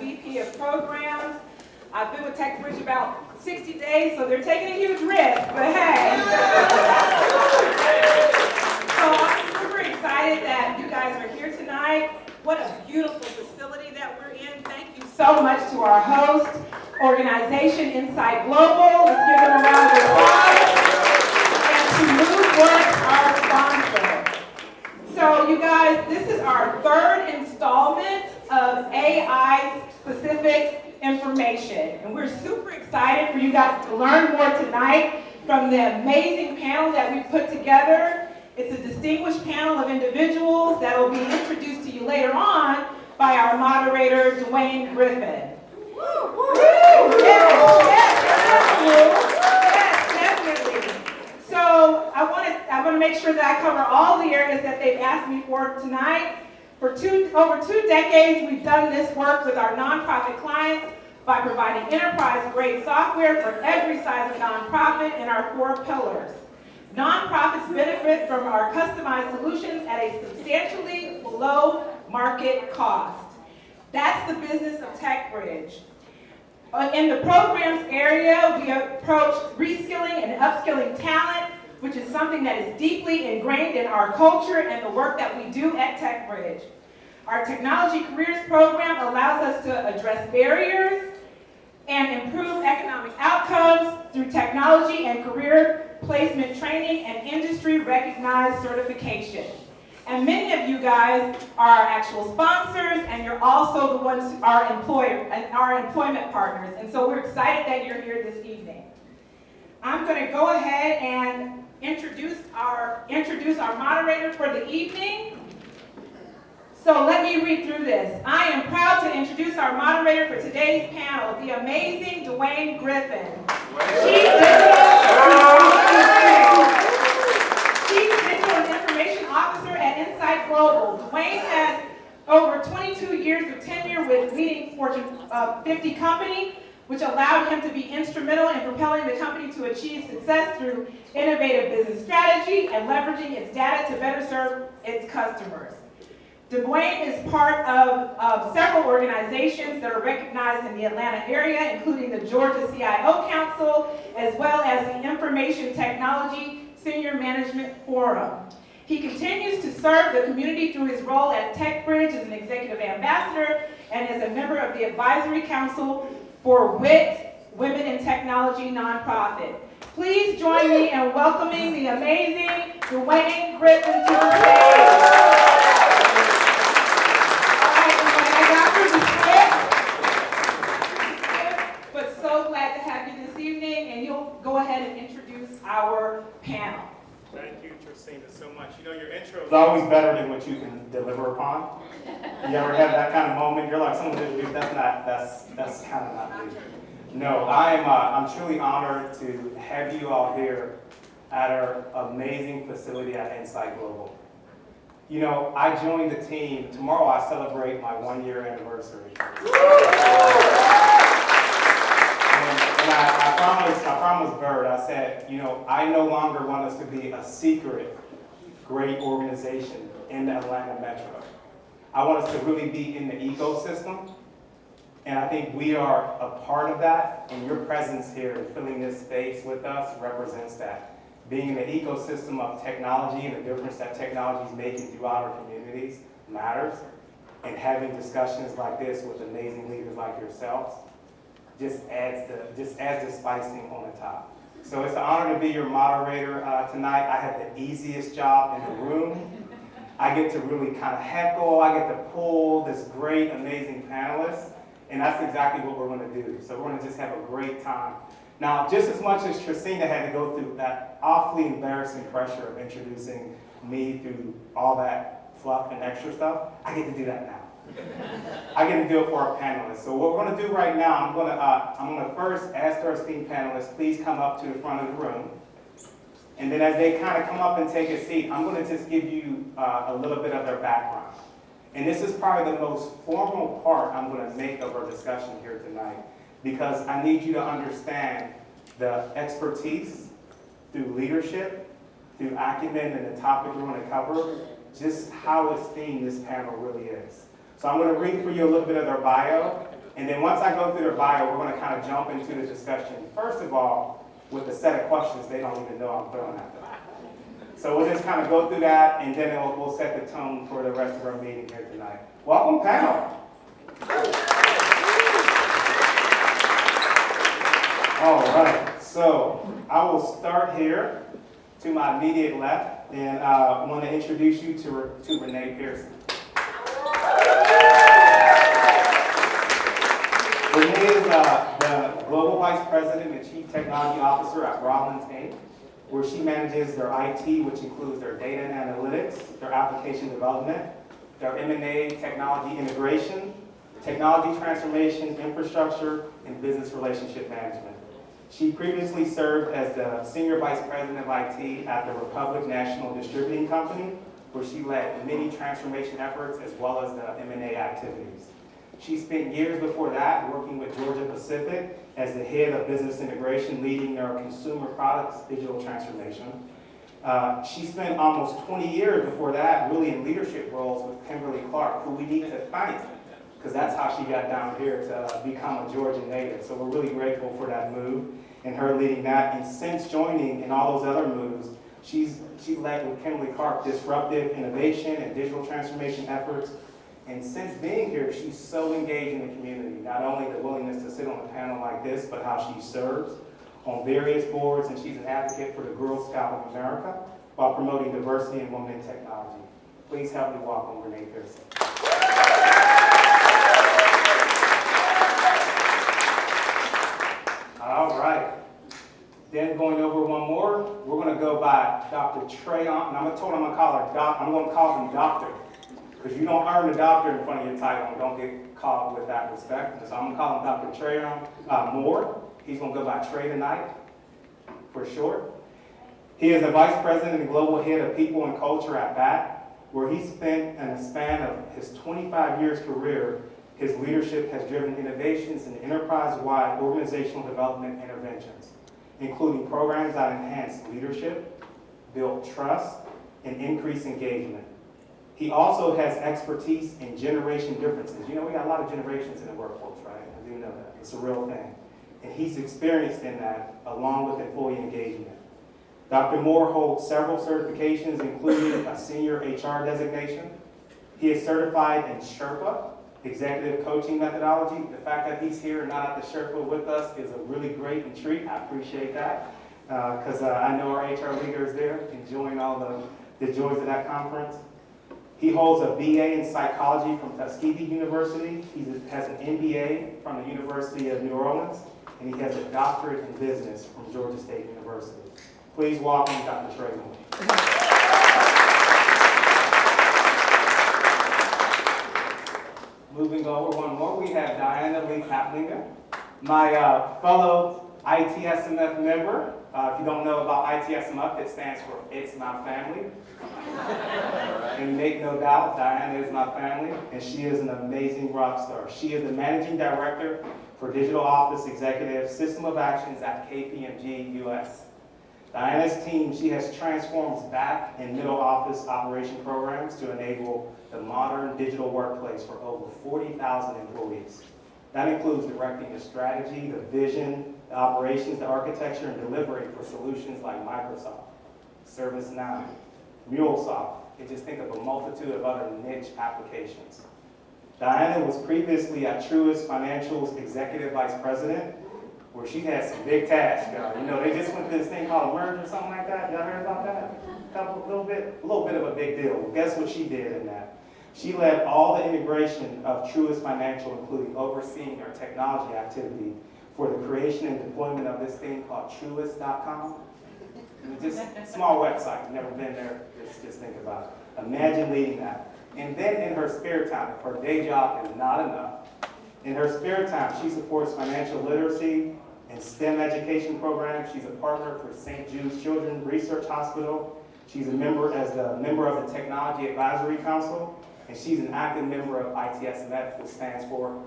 VP of Programs. I've been with TechBridge about 60 days, so they're taking a huge risk, but hey. So I'm super excited that you guys are here tonight. What a beautiful facility that we're in. Thank you so much to our host organization, Inside Global. Let's give them a round of applause. And to MoveWorks, our sponsor. So you guys, this is our third installment of AI-specific information. And we're super excited for you guys to learn more tonight from the amazing panel that we put together. It's a distinguished panel of individuals that will be introduced to you later on by our moderator, DeWayne Griffin. Yes, definitely. So I want to make sure that I cover all the areas that they've asked me for tonight. For over 2 decades, we've done this work with our nonprofit clients by providing enterprise-grade software for every size of nonprofit in our 4 pillars. Nonprofits benefit from our customized solutions at a substantially below market cost. That's the business of TechBridge. In the programs area, we approach reskilling and upskilling talent, which is something that is deeply ingrained in our culture and the work that we do at TechBridge. Our Technology Careers program allows us to address barriers and improve economic outcomes through technology and career placement training and industry-recognized certification. And many of you guys are our actual sponsors, and you're also the ones who are our employment partners. And so we're excited that you're here this evening. I'm going to go ahead and introduce our moderator for the evening. So let me read through this. I am proud to introduce our moderator for today's panel, the amazing DeWayne Griffin. Chief Digital and Information Officer at Inside Global. DeWayne has over 22 years of tenure with leading Fortune 50 company, which allowed him to be instrumental in propelling the company to achieve success through innovative business strategy and leveraging its data to better serve its customers. DeWayne is part of several organizations that are recognized in the Atlanta area, including the Georgia CIO Council, as well as the Information Technology Senior Management Forum. He continues to serve the community through his role at TechBridge as an executive ambassador and as a member of the Advisory Council for WIT, Women in Technology nonprofit. Please join me in welcoming the amazing DeWayne Griffin to the stage. Go ahead and introduce our panel. Thank you, Tresina, so much. You know, your intro is always better than what you can deliver upon. You ever have that kind of moment? You're like, someone did that's kind of not me. No, I'm truly honored to have you all here at our amazing facility at Inside Global. You know, I joined the team. Tomorrow I celebrate my 1-year anniversary. And I promised Bird, I said, you know, I no longer want us to be a secret, great organization in the Atlanta Metro. I want us to really be in the ecosystem. And I think we are a part of that. And your presence here and filling this space with us represents that. Being in the ecosystem of technology and the difference that technology is making throughout our communities matters. And having discussions like this with amazing leaders like yourselves just adds the spicing on the top. So it's an honor to be your moderator tonight. I have the easiest job in the room. I get to really kind of heckle, I get to pull this great, amazing panelists, and that's exactly what we're going to do. So we're going to just have a great time. Now, just as much as Tresina had to go through that awfully embarrassing pressure of introducing me through all that fluff and extra stuff, I get to do that now. I get to do it for our panelists. So what we're going to do right now, I'm going to first ask our esteemed panelists, please come up to the front of the room. And then as they kind of come up and take a seat, I'm going to just give you a little bit of their background. And this is probably the most formal part I'm going to make of our discussion here tonight, because I need you to understand the expertise through leadership, through acumen, and the topic we're going to cover, just how esteemed this panel really is. So I'm going to read for you a little bit of their bio, And then once I go through their bio, we're going to kind of jump into the discussion. First of all, with a set of questions they don't even know I'm throwing at them. So we'll just kind of go through that, and then we'll set the tone for the rest of our meeting here tonight. Welcome, panel. All right, so I will start here to my immediate left, and I want to introduce you to Renee Pearson. Renee is the Global Vice President and Chief Technology Officer at Rollins, Inc., where she manages their IT, which includes their data and analytics, their application development, their M&A technology integration, technology transformation, infrastructure, and business relationship management. She previously served as the Senior Vice President of IT at the Republic National Distributing Company, where she led many transformation efforts as well as the M&A activities. She spent years before that working with Georgia Pacific as the head of business integration, leading their consumer products digital transformation. She spent almost 20 years before that really in leadership roles with Kimberly-Clark, who we need to thank, because that's how she got down here to become a Georgia native. So we're really grateful for that move and her leading that. And since joining and all those other moves, she led with Kimberly-Clark disruptive innovation and digital transformation efforts. And since being here, she's so engaged in the community, not only the willingness to sit on a panel like this, but how she serves on various boards, and she's an advocate for the Girl Scout of America while promoting diversity and women in technology. Please help me welcome Renee Pearson. All right. Then going over one more, we're going to go by Dr. Traron, and I'm going to call her Doc. I'm going to call him Doctor, because you don't earn a doctor in front of your title and don't get called with that respect. So I'm going to call him Dr. Traron Moore. He's going to go by Trey tonight, for short. He is the Vice President and Global Head of People and Culture at Bakkt, where he spent in a span of his 25 years career, his leadership has driven innovations in enterprise-wide organizational development interventions, including programs that enhance leadership, build trust, and increase engagement. He also has expertise in generation differences. You know, we got a lot of generations in the workforce, right? I do know that. It's a real thing. And he's experienced in that, along with employee engagement. Dr. Moore holds several certifications, including a senior HR designation. He is certified in Sherpa, executive coaching methodology. The fact that he's here and not at the Sherpa with us is a really great treat. I appreciate that, because I know our HR leader is there, enjoying all the joys of that conference. He holds a BA in psychology from Tuskegee University. He has an MBA from the University of New Orleans, and he has a doctorate in business from Georgia State University. Please welcome Dr. Trey Moore. Moving over one more, we have Diana Lee Kaplinger, my fellow ITSMF member. If you don't know about ITSMF, it stands for It's My Family. And make no doubt, Diana is my family, and she is an amazing rock star. She is the Managing Director for Digital Office Executive System of Actions at KPMG US. Diana's team, she has transformed back and middle office operation programs to enable the modern digital workplace for over 40,000 employees. That includes directing the strategy, the vision, the operations, the architecture, and delivery for solutions like Microsoft, ServiceNow, MuleSoft, and just think of a multitude of other niche applications. Diana was previously at Truist Financial's Executive Vice President, where she had some big tasks. You know, they just went through this thing called a merger or something like that. Y'all heard about that? A little bit of a big deal. Well, guess what she did in that? She led all the integration of Truist Financial, including overseeing their technology activity for the creation and deployment of this thing called Truist.com. Just a small website, never been there, just think about it. Imagine leading that. And then in her spare time, if her day job is not enough, in her spare time, she supports financial literacy and STEM education programs. She's a partner for St. Jude's Children's Research Hospital. She's a member of the Technology Advisory Council, and she's an active member of ITSMF, which stands for?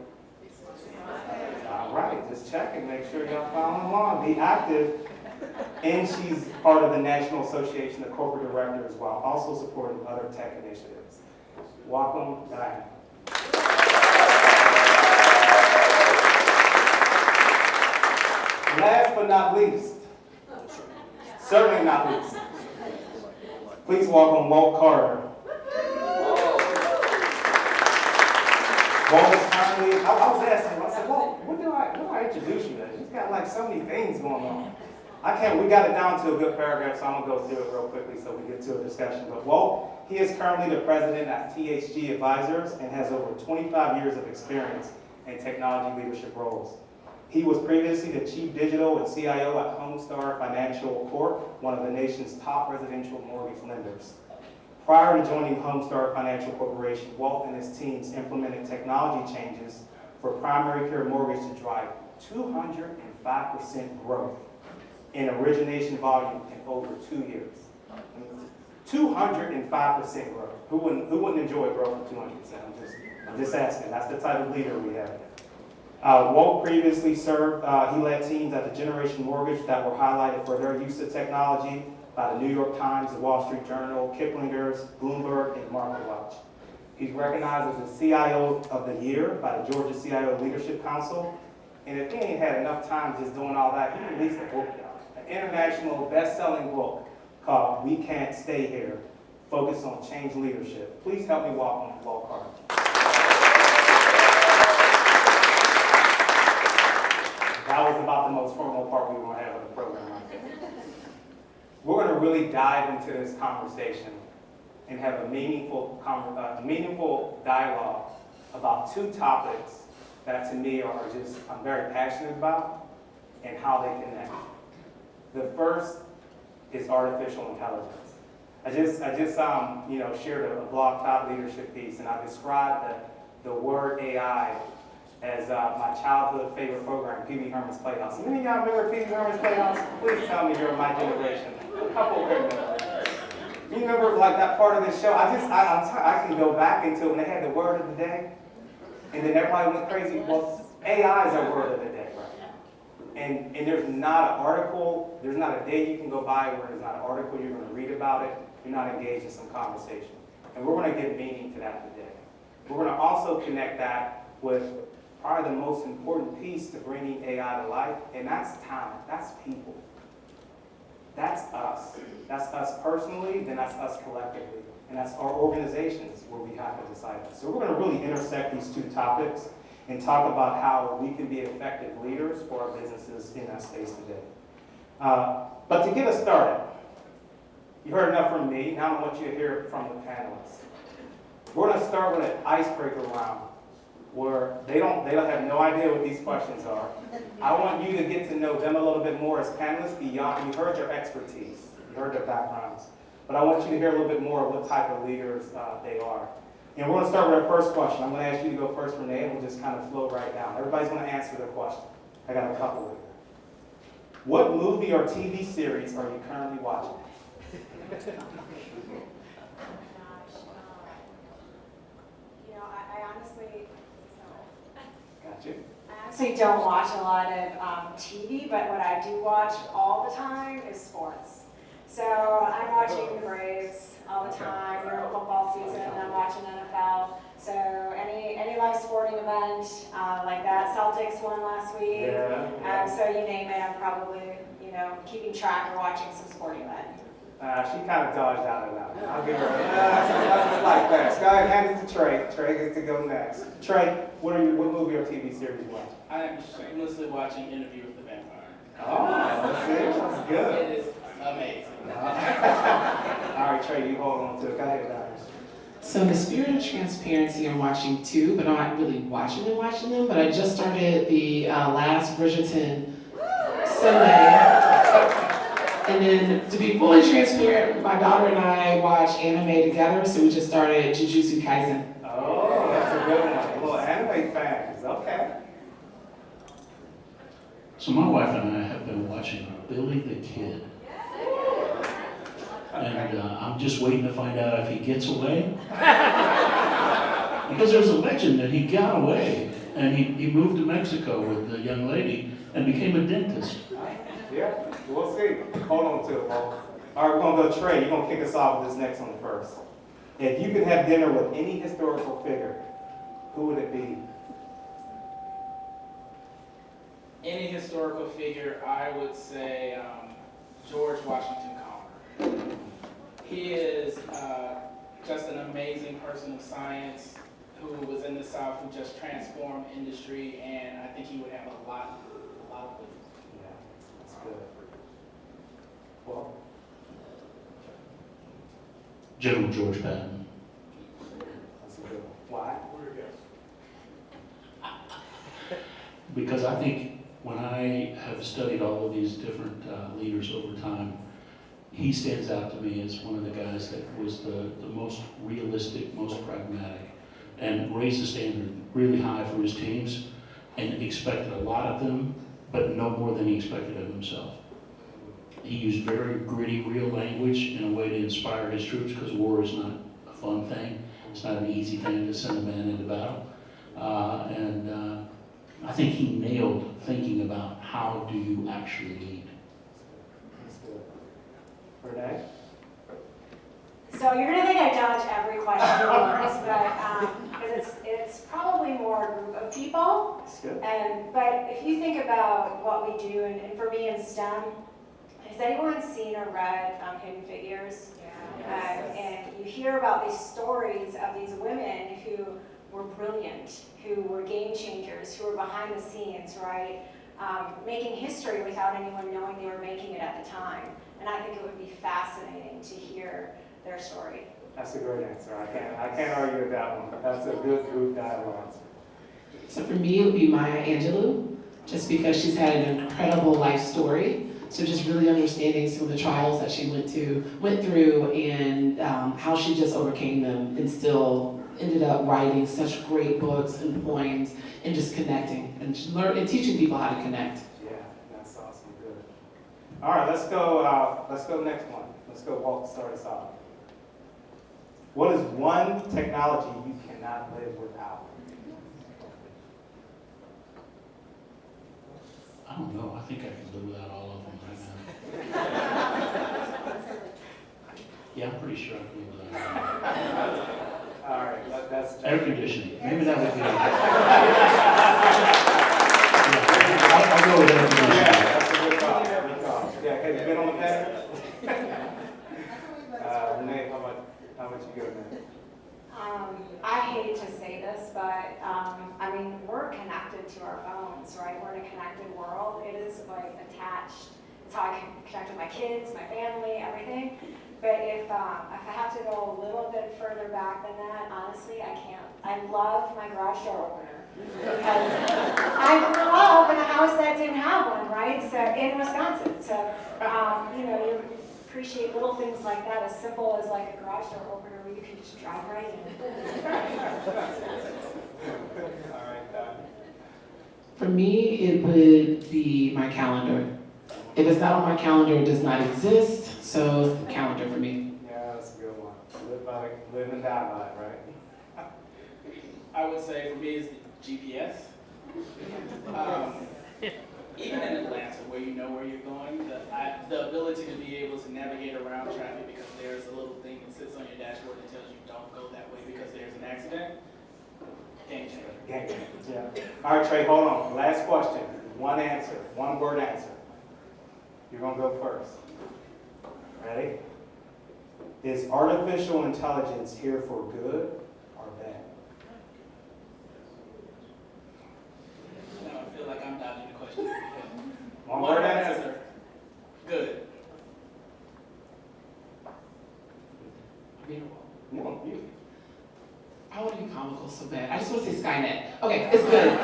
All right, just checking, make sure y'all following along, be active. And she's part of the National Association of Corporate Directors while also supporting other tech initiatives. Welcome, Diana. least, certainly not least, please welcome Walt Carter. Walt is currently, I was asking him, I said, Walt, what do I introduce you to? He's got like so many things going on. We got it down to a good paragraph, so I'm gonna go through it real quickly so we get to a discussion. But Walt, he is currently the president at THG Advisors and has over 25 years of experience in technology leadership roles. He was previously the chief digital and CIO at Homestar Financial Corp, one of the nation's top residential mortgage lenders. Prior to joining Homestar Financial Corporation, Walt and his teams implemented technology changes for primary care mortgage to drive 205% growth in origination volume in over 2 years. 205% growth. Who wouldn't enjoy growth of 200%? I'm just asking. That's the type of leader we have. Walt previously served, he led teams at the Generation Mortgage that were highlighted for their use of technology by the New York Times, the Wall Street Journal, Kiplinger's, Bloomberg, and MarketWatch. He's recognized as the CIO of the Year by the Georgia CIO Leadership Council. And if he ain't had enough time just doing all that, he released a book, y'all. An international best-selling book called We Can't Stay Here, focused on change leadership. Please help me welcome Lockhart. That was about the most formal part we want to have of the program. We're going to really dive into this conversation and have a meaningful dialogue about two topics that to me I'm very passionate about and how they connect. The first is artificial intelligence. I just shared a blog top leadership piece, and I described the word AI as my childhood favorite program, Pee Wee Herman's Playhouse. Any of y'all remember Pee Wee Herman's Playhouse? Please tell me you're my generation. A couple of them. You remember like that part of the show? I can go back into when they had the word of the day, and then everybody went crazy. Well, AI is our word of the day, right? And there's not an article, there's not a day you can go by where there's not an article you're going to read about it. You're not engaged in some conversation. And we're going to give meaning to that today. We're going to also connect that with probably the most important piece to bringing AI to life, and that's talent. That's people. That's us. That's us personally, then that's us collectively. And that's our organizations where we have to decide this. So we're going to really intersect these two topics and talk about how we can be effective leaders for our businesses in that space today. But to get us started, you heard enough from me. Now I want you to hear from the panelists. We're going to start with an icebreaker round where they don't have no idea what these questions are. I want you to get to know them a little bit more as panelists beyond. You heard their expertise, you heard their backgrounds, but I want you to hear a little bit more of what type of leaders they are. And we're going to start with our first question. I'm going to ask you to go first, Renee, and we'll just kind of flow right down. Everybody's going to answer the question. I got a couple of them. What movie or TV series are you currently watching? I honestly don't watch a lot of TV, but what I do watch all the time is sports. So I'm watching the Braves all the time. They're in football season, and I'm watching NFL. So any live sporting event like that, Celtics won last week. Yeah. So you name it, I'm probably keeping track or watching some sporting event. She kind of dodged out of that. I'll give her that's like that. Go ahead, hand it to Trey. Trey gets to go next. Trey, what movie or TV series you watching? I am shamelessly watching Interview with the Vampire. Oh, that's good. It is amazing. All right, Trey, you hold on to it. Go ahead, guys. So in the spirit of transparency, I'm watching two, but I'm not really watching them, but I just started the last Bridgerton Sunday. And then, to be fully transparent, my daughter and I watch anime together, so we just started Jujutsu Kaisen. Oh, that's a good one. A little anime fans. Okay. So my wife and I have been watching Billy the Kid. And I'm just waiting to find out if he gets away. Because there's a legend that he got away, and he moved to Mexico with the young lady and became a dentist. Yeah, we'll see. Hold on to it, Walt. All right, we're going to go Trey. You're going to kick us off with this next one first. If you could have dinner with any historical figure, who would it be? any historical figure, I would say George Washington Carver. He is just an amazing person of science who was in the South, who just transformed industry, and I think he would have a lot of wisdom. Yeah, that's good. Well, General George Patton. that's a good one. Why? Because I think when I have studied all of these different leaders over time, he stands out to me as one of the guys that was the most realistic, most pragmatic, and raised the standard really high for his teams and expected a lot of them, but no more than he expected of himself. He used very gritty, real language in a way to inspire his troops, because war is not a fun thing. It's not an easy thing to send a man into battle. I think he nailed thinking about how do you actually lead. That's good. Renee? So you're gonna think I dodge every question yours, but because it's probably more a group of people. That's good. But if you think about what we do, and for me in STEM, has anyone seen or read Hidden Figures? Yeah. And you hear about these stories of these women who were brilliant, who were game changers, who were behind the scenes, right? Making history without anyone knowing they were making it at the time. And I think it would be fascinating to hear their story. That's a great answer. I can't argue with that one. That's a good group dialogue answer. So for me, it would be Maya Angelou, just because she's had an incredible life story. So just really understanding some of the trials that she went through, and how she just overcame them, and still ended up writing such great books and poems, and just connecting and teaching people how to connect. Yeah, that's awesome. Good. All right, let's go next one. Let's go, Walt, start us off. What is one technology you cannot live without? I don't know, I think I can live without all of them right now. Yeah, I'm pretty sure I can live without all. All right, that's Air conditioning, maybe that would be. I'll go with air conditioning. Yeah, that's a good call. Good call. Yeah, have you been on the panel? Renee, how about you go, man? I hate to say this, but I mean, we're connected to our phones, right? We're in a connected world. It is like attached. It's how I can connect with my kids, my family, everything. But if I have to go a little bit further back than that, honestly, I can't. I love my garage door opener, because I grew up in a house that didn't have one, right? So in Wisconsin, so you appreciate little things like that, as simple as like a garage door opener where you can just drive right in. All right, For me, it would be my calendar. If it's not on my calendar, it does not exist. So it's the calendar for me. yeah, that's a good one. Live and die by it, right? I would say for me is the GPS. Even in Atlanta, where you know where you're going, the ability to be able to navigate around traffic, because there's a little thing that sits on your dashboard that tells you don't go that way because there's an accident. Game changer. Game changer, yeah. All right, Trey, hold on. Last question. One answer, one word answer. You're gonna go first. Ready? Is artificial intelligence here for good or bad? Now I feel like I'm dodging the question. One word answer. Good. No, you. I want to be comical so bad. I just want to say Skynet. Okay, it's good.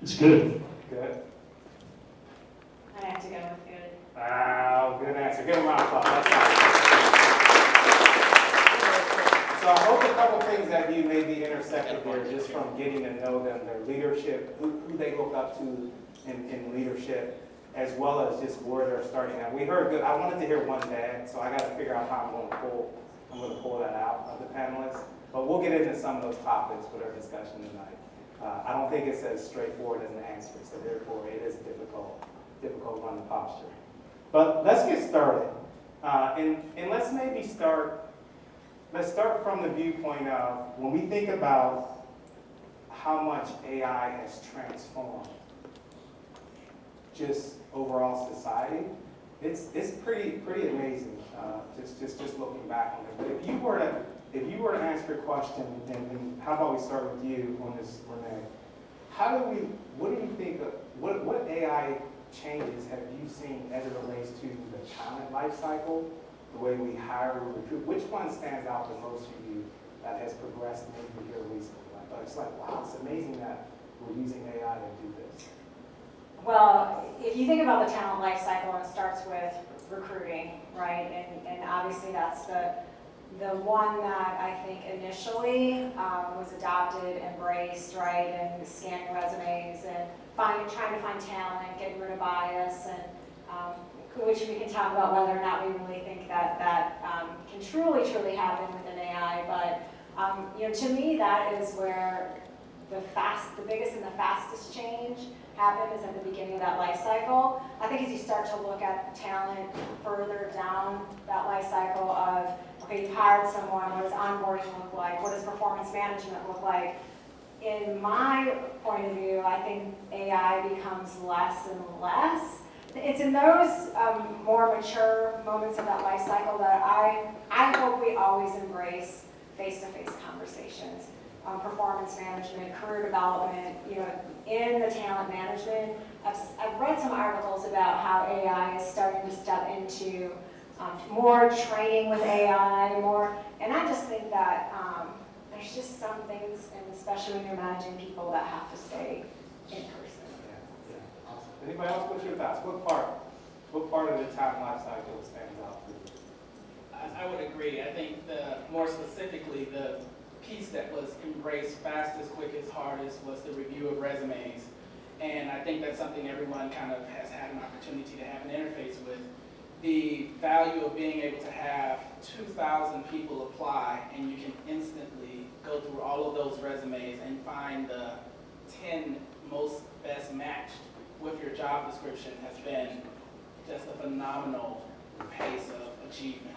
It's good. Good. I have to go with good. Wow, good answer. Give them a round of applause. That's nice. So I hope a couple things that you maybe intersected there, just from getting to know them, their leadership, who they look up to in leadership, as well as just where they're starting at. We heard good. I wanted to hear one dad, so I got to figure out how I'm going to pull that out of the panelists. But we'll get into some of those topics with our discussion tonight. I don't think it's as straightforward as an answer, so therefore it is difficult one to posture. But let's get started. And let's maybe start from the viewpoint of when we think about how much AI has transformed just overall society, it's pretty amazing. Just looking back on it. But if you were to answer a question, and how about we start with you on this, Renee? What do you think of, what AI changes have you seen as it relates to the talent life cycle, the way we hire and recruit? Which one stands out the most for you that has progressed maybe here recently? It's like, wow, it's amazing that we're using AI to do this. Well, if you think about the talent life cycle, it starts with recruiting, right? And obviously that's the one that I think initially was adopted, embraced, right? And scanning resumes and trying to find talent, getting rid of bias, and which we can talk about whether or not we really think that can truly happen with an AI. But to me, that is where the biggest and the fastest change happen is at the beginning of that life cycle. I think as you start to look at talent further down that life cycle of, okay, you've hired someone, what does onboarding look like? What does performance management look like? In my point of view, I think AI becomes less and less. It's in those more mature moments of that life cycle that I hope we always embrace face-to-face conversations. Performance management, career development, in the talent management. I've read some articles about how AI is starting to step into more training with AI, and I just think that there's just some things, and especially when you're managing people, that have to stay in person. Yeah, awesome. Anybody else? What's your thoughts? What part of the talent life cycle stands out for you? I would agree. I think more specifically, the piece that was embraced fastest, quickest, hardest was the review of resumes. And I think that's something everyone kind of has had an opportunity to have an interface with. The value of being able to have 2,000 people apply and you can instantly go through all of those resumes and find the 10 most best matched with your job description has been just a phenomenal pace of achievement.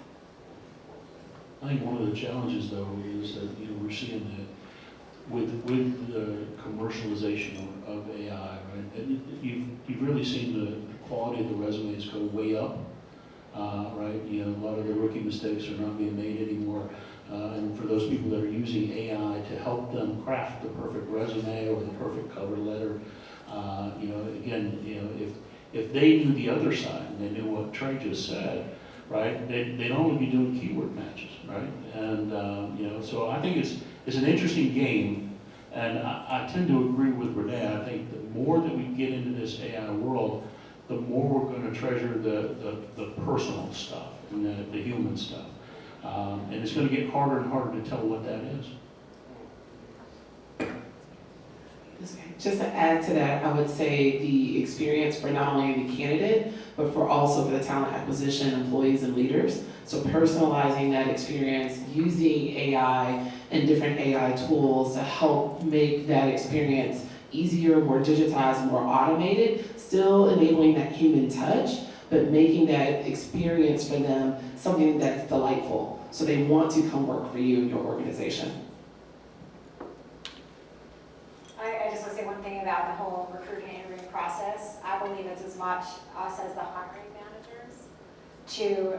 I think one of the challenges, though, is that we're seeing that with the commercialization of AI, right? And you've really seen the quality of the resumes go way up, right? A lot of the rookie mistakes are not being made anymore, and for those people that are using AI to help them craft the perfect resume or the perfect cover letter, if they knew the other side and they knew what Trey just said, right? They'd only be doing keyword matches, right? And so I think it's an interesting game, and I tend to agree with Renee. I think the more that we get into this AI world, the more we're going to treasure the personal stuff and the human stuff, and it's going to get harder and harder to tell what that is. Just to add to that, I would say the experience for not only the candidate, but also for the talent acquisition employees and leaders. So personalizing that experience, using AI and different AI tools to help make that experience easier, more digitized, more automated, still enabling that human touch, but making that experience for them something that's delightful. So they want to come work for you and your organization. I just want to say one thing about the whole recruiting and interviewing process. I believe it's as much us as the hiring managers to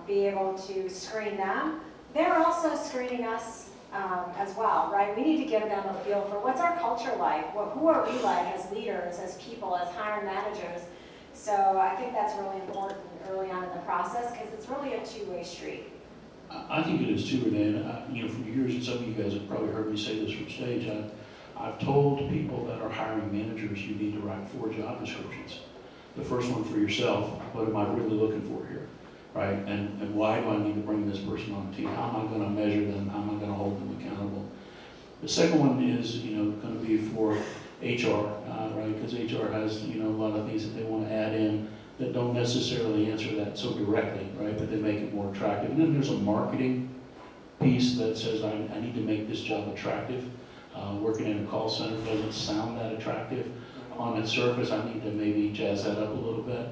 be able to screen them. They're also screening us as well, right? We need to give them a feel for what's our culture like, who are we like as leaders, as people, as hiring managers. So I think that's really important early on in the process because it's really a two-way street. I think it is too, Renee. And for years, and some of you guys have probably heard me say this from stage, I've told people that are hiring managers, you need to write 4 job descriptions. The first one for yourself, what am I really looking for here, right? And why do I need to bring this person on the team? How am I going to measure them? How am I going to hold them accountable? The second one is, going to be for HR, right? Because HR has, a lot of things that they want to add in that don't necessarily answer that so directly, right? But they make it more attractive. And then there's a marketing piece that says I need to make this job attractive. Working in a call center doesn't sound that attractive. On its surface, I need to maybe jazz that up a little bit.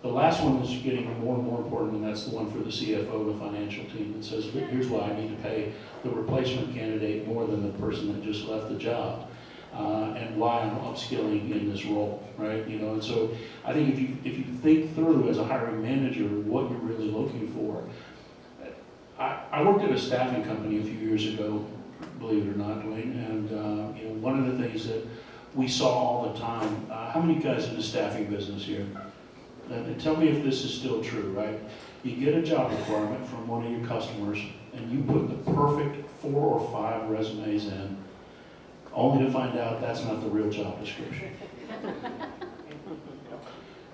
The last one is getting more and more important, and that's the one for the CFO, the financial team, that says, here's why I need to pay the replacement candidate more than the person that just left the job. and why I'm upskilling in this role, right? You know, and so I think if you think through as a hiring manager what you're really looking for. I worked at a staffing company a few years ago, believe it or not, DeWayne, and you know, one of the things that we saw all the time, how many guys in the staffing business here? And tell me if this is still true, right? You get a job requirement from one of your customers, and you put the perfect 4 or 5 resumes in, only to find out that's not the real job description.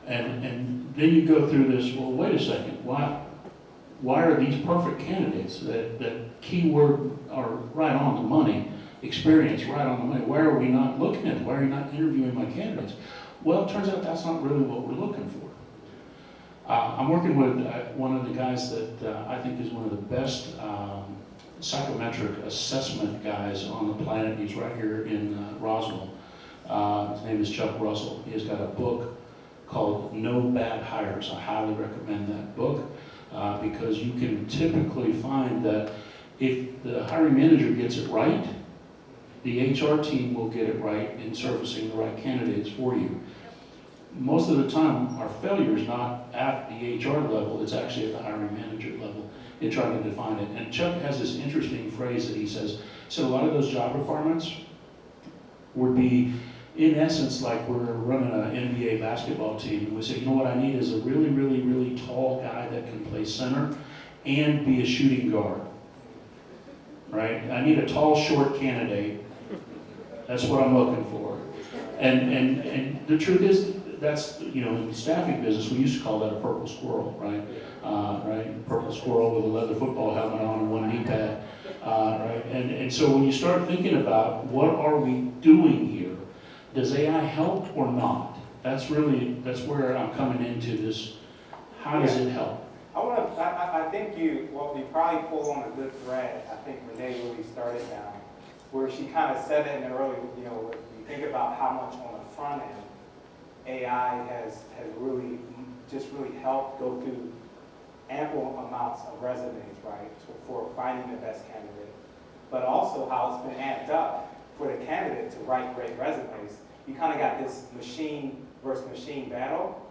And then you go through this, well, wait a second, why are these perfect candidates that keyword are right on the money, experience right on the money, why are we not looking at it? Why are you not interviewing my candidates? Well, it turns out that's not really what we're looking for. I'm working with one of the guys that I think is one of the best psychometric assessment guys on the planet. He's right here in Roswell. His name is Chuck Russell. He has got a book called No Bad Hires. I highly recommend that book because you can typically find that if the hiring manager gets it right, the HR team will get it right in servicing the right candidates for you. Most of the time, our failure is not at the HR level, it's actually at the hiring manager level in trying to define it. And Chuck has this interesting phrase that he says, so a lot of those job requirements would be, in essence, like we're running an NBA basketball team, and we say, you know what I need is a really, really, really tall guy that can play center and be a shooting guard, right? I need a tall, short candidate. That's what I'm looking for. And the truth is, that's, you know, in the staffing business, we used to call that a purple squirrel, right? Right? Purple squirrel with a leather football helmet on and one knee pad, right? And so when you start thinking about what are we doing here, does AI help or not? That's where I'm coming into this. How does it help? I think you probably pulled on a good thread. I think Renee really started down, where she kind of said it in the early, you know, when you think about how much on the front end, AI has really helped go through ample amounts of resumes, right, for finding the best candidate, but also how it's been amped up for the candidate to write great resumes. You kind of got this machine versus machine battle.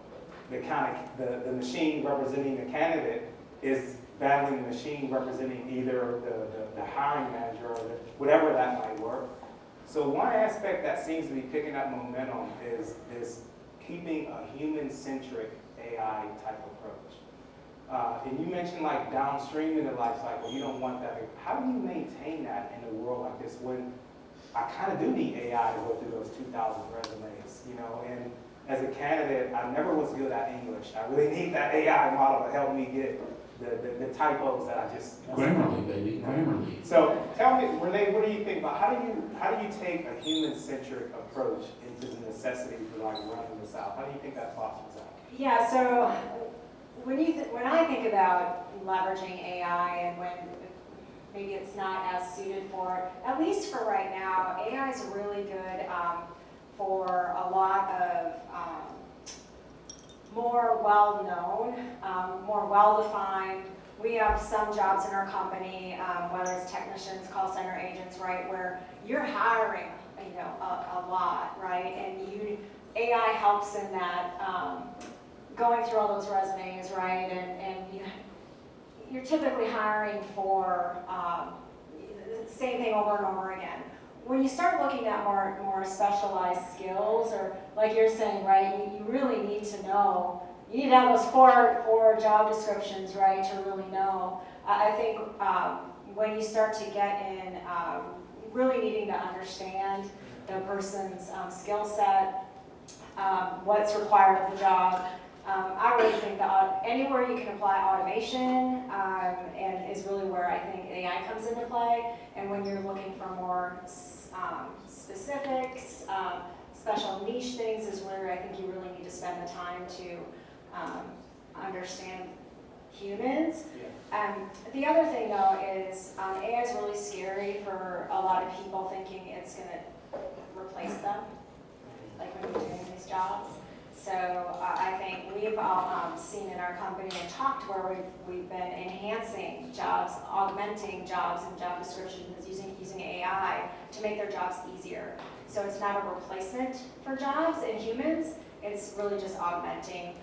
The machine representing the candidate is battling the machine representing either the hiring manager or whatever that might work. So one aspect that seems to be picking up momentum is this keeping a human-centric AI type approach. And you mentioned like downstream in the life cycle, you don't want that. How do you maintain that in a world like this when I kind of do need AI to go through those 2,000 resumes, you know? And as a candidate, I never was good at English. I really need that AI model to help me get the typos that I just... Grammarly, baby, Grammarly. So tell me, Renee, what do you think about how do you take a human-centric approach into the necessity for like running this out? How do you think that fosters out? Yeah, so when I think about leveraging AI and when maybe it's not as suited for, at least for right now, AI is really good for a lot of more well-known, more well-defined. We have some jobs in our company, whether it's technicians, call center agents, right, where you're hiring, you know, a lot, right, and AI helps in that, going through all those resumes, right, and you're typically hiring for the same thing over and over again. When you start looking at more specialized skills, or like you're saying, right, you really need to know, you need to have those four job descriptions, right, to really know. I think when you start to get in really needing to understand the person's skill set, what's required of the job, I really think that anywhere you can apply automation and is really where I think AI comes into play. And when you're looking for more specifics, special niche things is where I think you really need to spend the time to understand humans. The other thing though is AI is really scary for a lot of people thinking it's going to replace them, like when you're doing these jobs. So I think we've seen in our company and talked where we've been enhancing jobs, augmenting jobs and job descriptions using AI to make their jobs easier. So it's not a replacement for jobs and humans, it's really just augmenting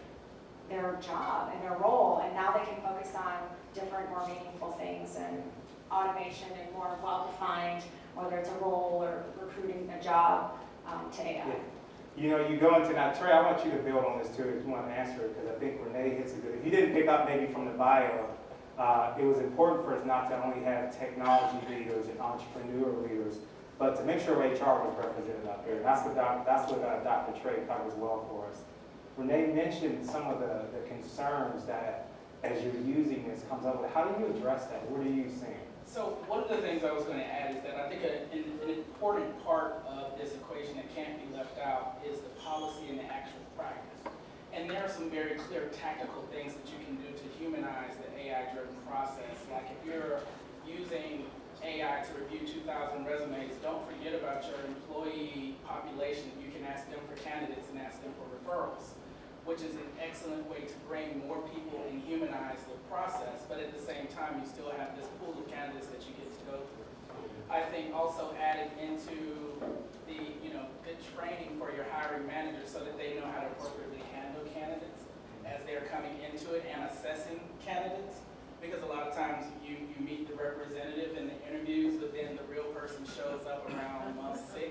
their job and their role, and now they can focus on different, more meaningful things and automation and more well-defined, whether it's a role or recruiting a job to AI. Yeah. You know, you go into that, Trey, I want you to build on this too if you want to answer it, because I think Renee hits a good, if you didn't pick up maybe from the bio, it was important for us not to only have technology leaders and entrepreneur leaders, but to make sure HR was represented out there. And that's what Dr. Trey covers well for us. Renee mentioned some of the concerns that as you're using this comes up with. How do you address that? What are you seeing? So one of the things I was going to add is that I think an important part of this equation that can't be left out is the policy and the actual practice. And there are some very clear tactical things that you can do to humanize the AI-driven process. Like if you're using AI to review 2,000 resumes, don't forget about your employee population. You can ask them for candidates and ask them for referrals, which is an excellent way to bring more people and humanize the process, but at the same time, you still have this pool of candidates that you get to go through. I think also adding into the, good training for your hiring managers so that they know how to appropriately handle candidates as they're coming into it and assessing candidates. Because a lot of times you meet the representative in the interviews, but then the real person shows up around month 6.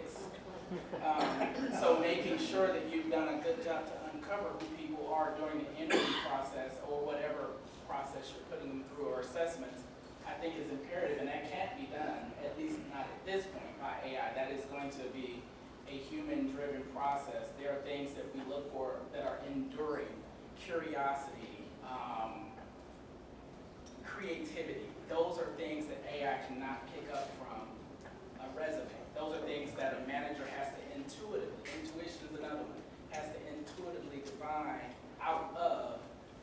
So making sure that you've done a good job to uncover who people are during the interview process or whatever process you're putting them through or assessments, I think is imperative, and that can't be done, at least not at this point, by AI. That is going to be a human-driven process. There are things that we look for that are enduring: curiosity, creativity. Those are things that AI cannot pick up from a resume. Those are things that a manager has to intuition is another one, has to intuitively divine out of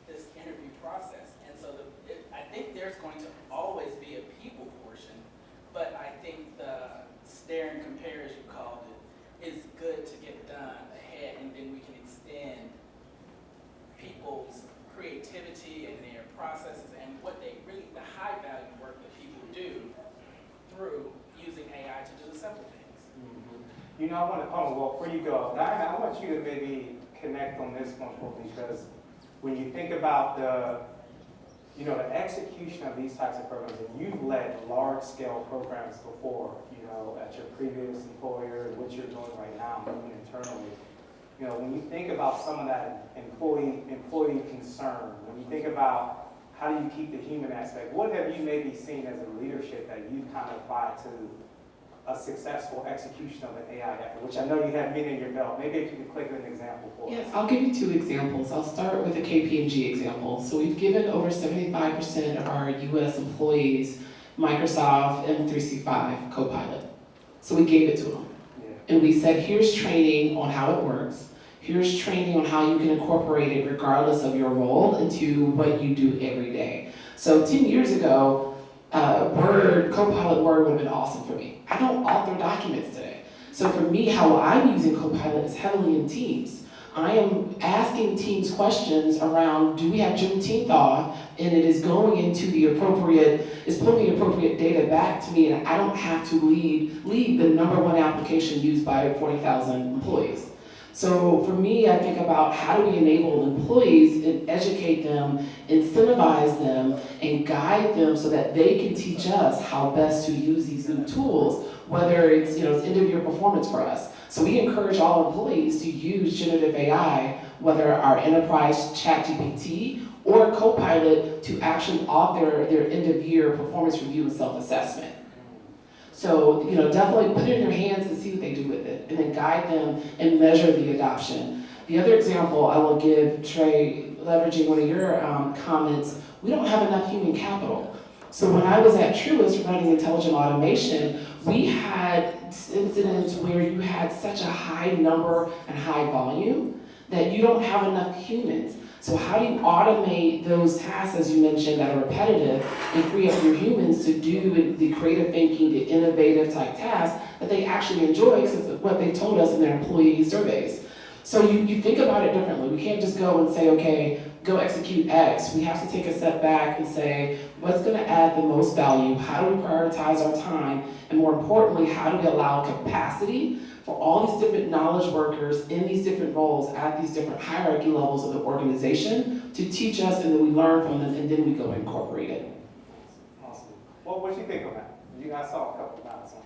this interview process. And so I think there's going to always be a people portion, but I think the stare and compare, as you called it, is good to get done ahead, and then we can extend people's creativity and their processes and what they really, the high value work that people do through using AI to do the simple things. Mm-hmm. I want to call Walt, before you go, I want you to maybe connect on this one for me, because when you think about the execution of these types of programs, and you've led large-scale programs before, at your previous employer, and what you're doing right now, moving internally. When you think about some of that employee concern, when you think about how do you keep the human aspect, what have you maybe seen as a leadership that you've kind of applied to a successful execution of an AI effort, which I know you have many in your belt. Maybe if you could click an example for us. Yes, I'll give you 2 examples. I'll start with a KPMG example. So we've given over 75% of our US employees Microsoft M365 Copilot. So we gave it to them. And we said, here's training on how it works. Here's training on how you can incorporate it regardless of your role into what you do every day. So 10 years ago, Copilot Word would have been awesome for me. I don't author documents today. So for me, how I'm using Copilot is heavily in Teams. I am asking Teams questions around, do we have Juneteenth off? And it is going into it's pulling the appropriate data back to me, and I don't have to lead the #1 application used by 40,000 employees. So for me, I think about how do we enable employees and educate them, incentivize them, and guide them so that they can teach us how best to use these new tools, whether it's end of year performance for us. So we encourage all employees to use generative AI, whether our enterprise ChatGPT or Copilot, to actually author their end of year performance review and self-assessment. So, definitely put it in their hands and see what they do with it, and then guide them and measure the adoption. The other example I will give, Trey, leveraging one of your comments, we don't have enough human capital. So when I was at Truist running intelligent automation, we had incidents where you had such a high number and high volume that you don't have enough humans. So how do you automate those tasks, as you mentioned, that are repetitive, and free up your humans to do the creative thinking, the innovative type tasks that they actually enjoy, because it's what they told us in their employee surveys. So you think about it differently. We can't just go and say, okay, go execute X, we have to take a step back and say, what's going to add the most value? How do we prioritize our time? And more importantly, how do we allow capacity for all these different knowledge workers in these different roles at these different hierarchy levels of the organization to teach us, and then we learn from them, and then we go and incorporate it. Awesome. Well, what do you think of that? You guys saw a couple of nods on it.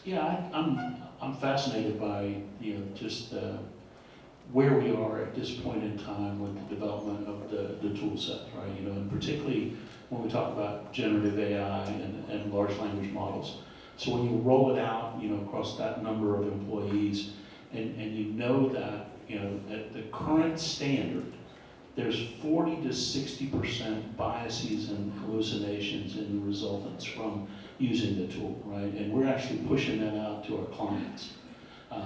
Yeah, I'm fascinated by, just where we are at this point in time with the development of the tool set, right? And particularly when we talk about generative AI and large language models. So when you roll it out, across that number of employees, and that, at the current standard, there's 40 to 60% biases and hallucinations in the resultants from using the tool, right? And we're actually pushing that out to our clients.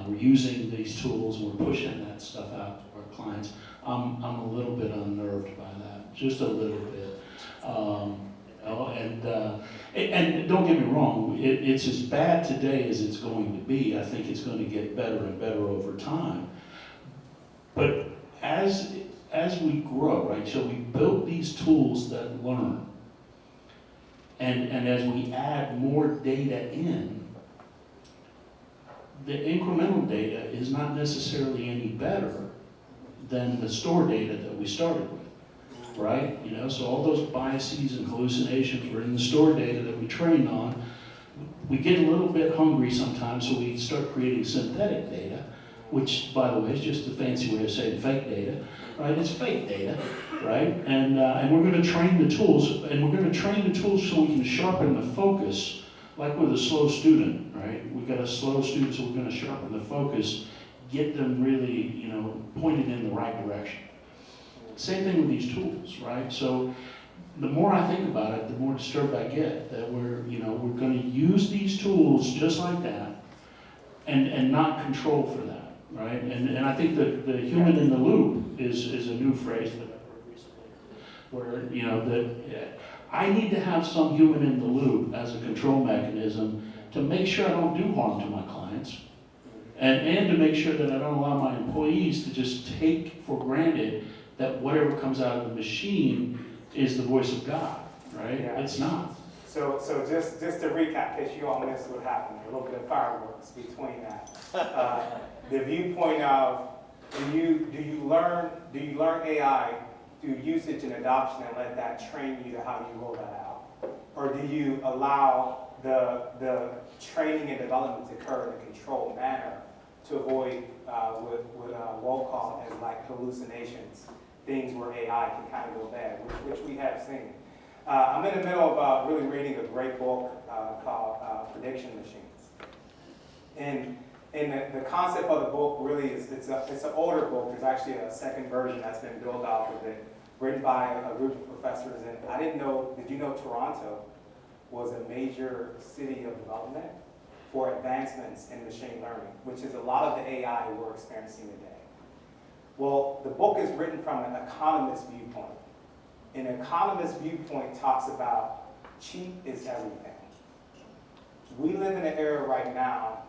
We're using these tools, we're pushing that stuff out to our clients. I'm a little bit unnerved by that, just a little bit. And don't get me wrong, it's as bad today as it's going to be. I think it's going to get better and better over time. But as we grow, right, so we built these tools that learn. And as we add more data in, the incremental data is not necessarily any better than the store data that we started with, right? So all those biases and hallucinations were in the store data that we trained on. We get a little bit hungry sometimes, so we start creating synthetic data, which, by the way, is just a fancy way of saying fake data, right? It's fake data, right? And we're going to train the tools, and we're going to train the tools so we can sharpen the focus, like with a slow student, right? We've got a slow student, so we're going to sharpen the focus, get them really, pointed in the right direction. Same thing with these tools, right? So the more I think about it, the more disturbed I get that we're going to use these tools just like that and not control for that, right? And I think that the human in the loop is a new phrase that I've heard recently, where, I need to have some human in the loop as a control mechanism to make sure I don't do harm to my clients, and to make sure that I don't allow my employees to just take for granted that whatever comes out of the machine is the voice of God, right? Yeah. It's not. So just to recap, in case you all missed what happened, a little bit of fireworks between that. The viewpoint of do you learn AI through usage and adoption and let that train you to how you roll that out, or do you allow the training and development to occur in a controlled manner to avoid what Walt called as like hallucinations, things where AI can kind of go bad, which we have seen. I'm in the middle of really reading a great book called Prediction Machines. And the concept of the book really is, it's an older book. There's actually a second version that's been built out of it, written by a group of professors. And I didn't know, did you know Toronto was a major city of development for advancements in machine learning, which is a lot of the AI we're experiencing today. Well, the book is written from an economist viewpoint. An economist viewpoint talks about cheap is everything. We live in an era right now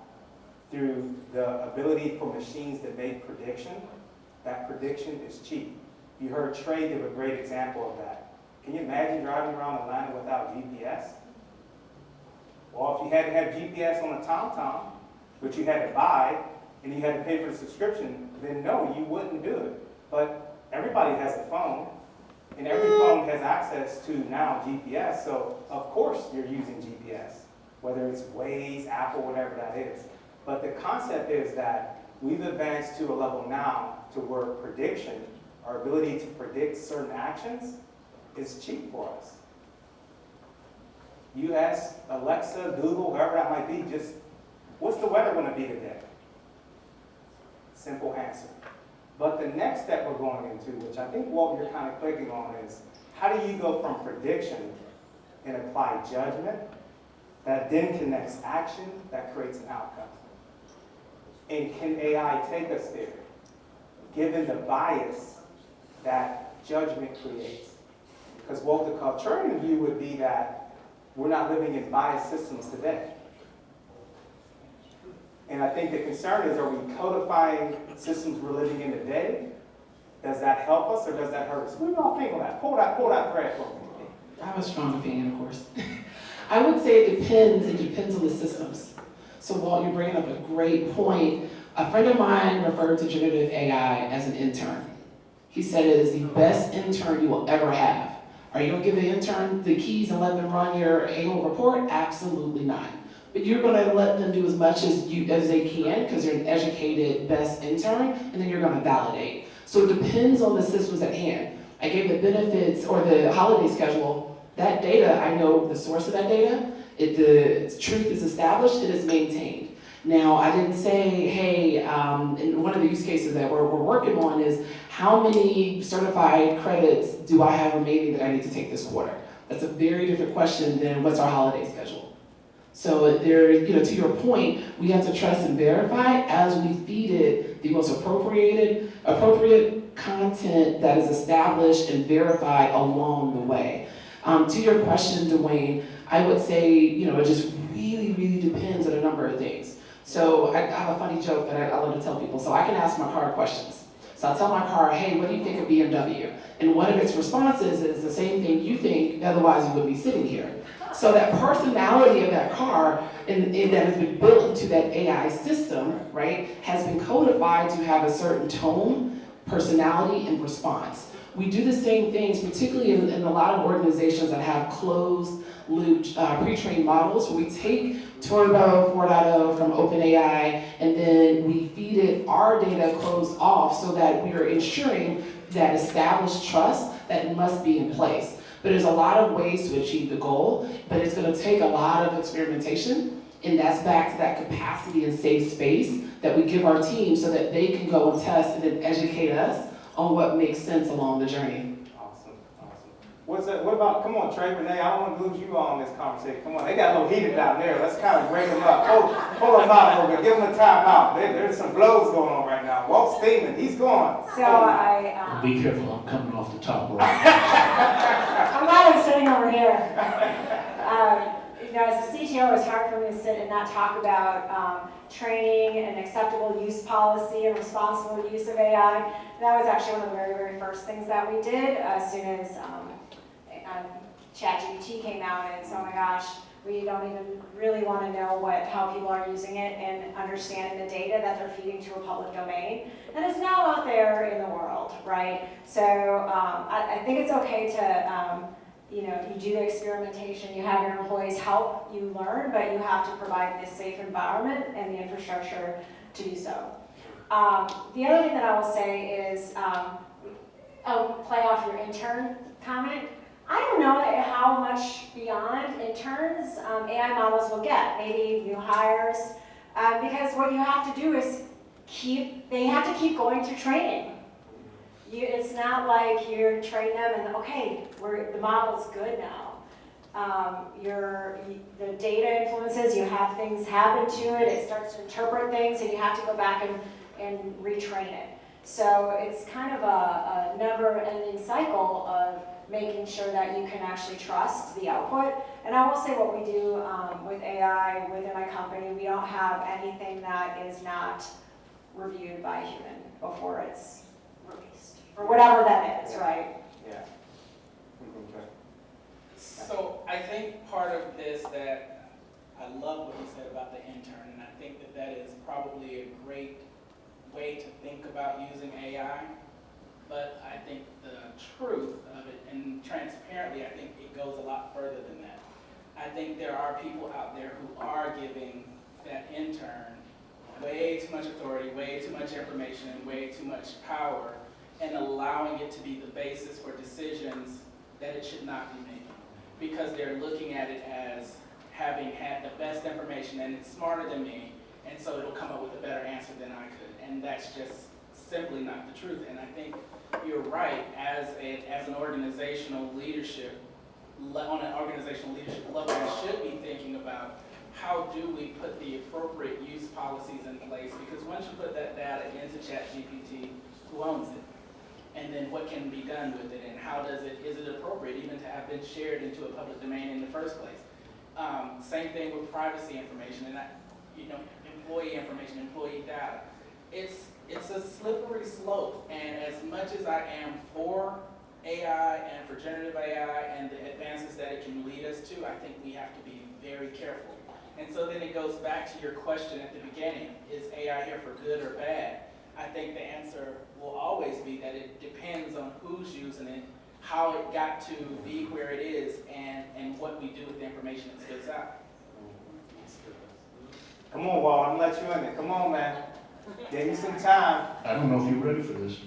through the ability for machines to make prediction. That prediction is cheap. You heard Trey give a great example of that. Can you imagine driving around Atlanta without GPS? Well, if you had to have GPS on a TomTom, which you had to buy, and you had to pay for the subscription, then no, you wouldn't do it. But everybody has a phone, and every phone has access to now GPS, so of course you're using GPS, whether it's Waze, Apple, whatever that is. But the concept is that we've advanced to a level now to where prediction, our ability to predict certain actions, is cheap for us. You ask Alexa, Google, whoever that might be, just, what's the weather going to be today? Simple answer. But the next step we're going into, which I think, Walt, you're kind of clicking on, is how do you go from prediction and apply judgment that then connects action that creates an outcome? And can AI take us there, given the bias that judgment creates? Because Walt, the contrarian view would be that we're not living in biased systems today. And I think the concern is, are we codifying systems we're living in today Does that help us or does that hurt us? What do y'all think on that? Pull that thread for me. I have a strong opinion, of course. I would say it depends on the systems. So Walt, you're bringing up a great point. A friend of mine referred to generative AI as an intern. He said it is the best intern you will ever have. Are you gonna give the intern the keys and let them run your annual report? Absolutely not. But you're gonna let them do as much as they can because they're an educated best intern, and then you're gonna validate. So it depends on the systems at hand. I gave the benefits or the holiday schedule. That data, I know the source of that data. The truth is established, it is maintained. Now, I didn't say, hey, and one of the use cases that we're working on is how many certified credits do I have remaining that I need to take this quarter? That's a very different question than what's our holiday schedule. So there, to your point, we have to trust and verify as we feed it the most appropriate content that is established and verified along the way. To your question, DeWayne, I would say, it just really, really depends on a number of things. So I have a funny joke that I love to tell people. So I can ask my car questions. So I'll tell my car, hey, what do you think of BMW? And one of its responses is the same thing you think, otherwise you wouldn't be sitting here. So that personality of that car and that has been built into that AI system, right, has been codified to have a certain tone, personality, and response. We do the same things, particularly in a lot of organizations that have closed loop pre-trained models, where we take Turbo 4.0 from OpenAI, and then we feed it our data closed off so that we are ensuring that established trust that must be in place. But there's a lot of ways to achieve the goal, but it's going to take a lot of experimentation, and that's back to that capacity and safe space that we give our team so that they can go and test and then educate us on what makes sense along the journey. What about, come on, Trey, Renee, I don't want to lose you all in this conversation. Come on, they got a little heated down there. Let's kind of bring them up. Pull them out a little bit. Give them a time out. There's some blows going on right now. Walt's steaming. He's going. So Be careful, I'm coming off the top rope. I'm glad I'm sitting over here. As a CTO, it's hard for me to sit and not talk about training and acceptable use policy and responsible use of AI. That was actually one of the very, very first things that we did as soon as ChatGPT came out, and so, oh my gosh, we don't even really want to know how people are using it and understanding the data that they're feeding to a public domain that is now out there in the world, right? So I think it's okay to, you do the experimentation, you have your employees help you learn, but you have to provide this safe environment and the infrastructure to do so. The other thing that I will say is, play off your intern comment. I don't know how much beyond interns AI models will get, maybe new hires, because what you have to do is they have to keep going through training. It's not like you're training them and, okay, the model's good now. The data influences, you have things happen to it, it starts to interpret things, and you have to go back and retrain it. So it's kind of a never-ending cycle of making sure that you can actually trust the output. And I will say what we do with AI within my company, we don't have anything that is not reviewed by a human before it's released, or whatever that is, right? Yeah. So I think part of this that I love what you said about the intern, and I think that is probably a great way to think about using AI. But I think the truth of it, and transparently, I think it goes a lot further than that. I think there are people out there who are giving that intern way too much authority, way too much information, way too much power, and allowing it to be the basis for decisions that it should not be making. Because they're looking at it as having had the best information, and it's smarter than me, and so it'll come up with a better answer than I could. And that's just simply not the truth. And I think you're right, as an organizational leadership, on an organizational leadership level, we should be thinking about how do we put the appropriate use policies in place, because once you put that data into ChatGPT, who owns it? And then what can be done with it, and how is it appropriate even to have been shared into a public domain in the first place? Same thing with privacy information and employee information, employee data. It's it's a slippery slope. And as much as I am for AI and for generative AI and the advances that it can lead us to, I think we have to be very careful. And so then it goes back to your question at the beginning, is AI here for good or bad? I think the answer will always be that it depends on who's using it, how it got to be where it is, and what we do with the information it spits out. Come on, Walt, I'm gonna let you in there. Come on, man. Give you some time. I don't know if you're ready for this.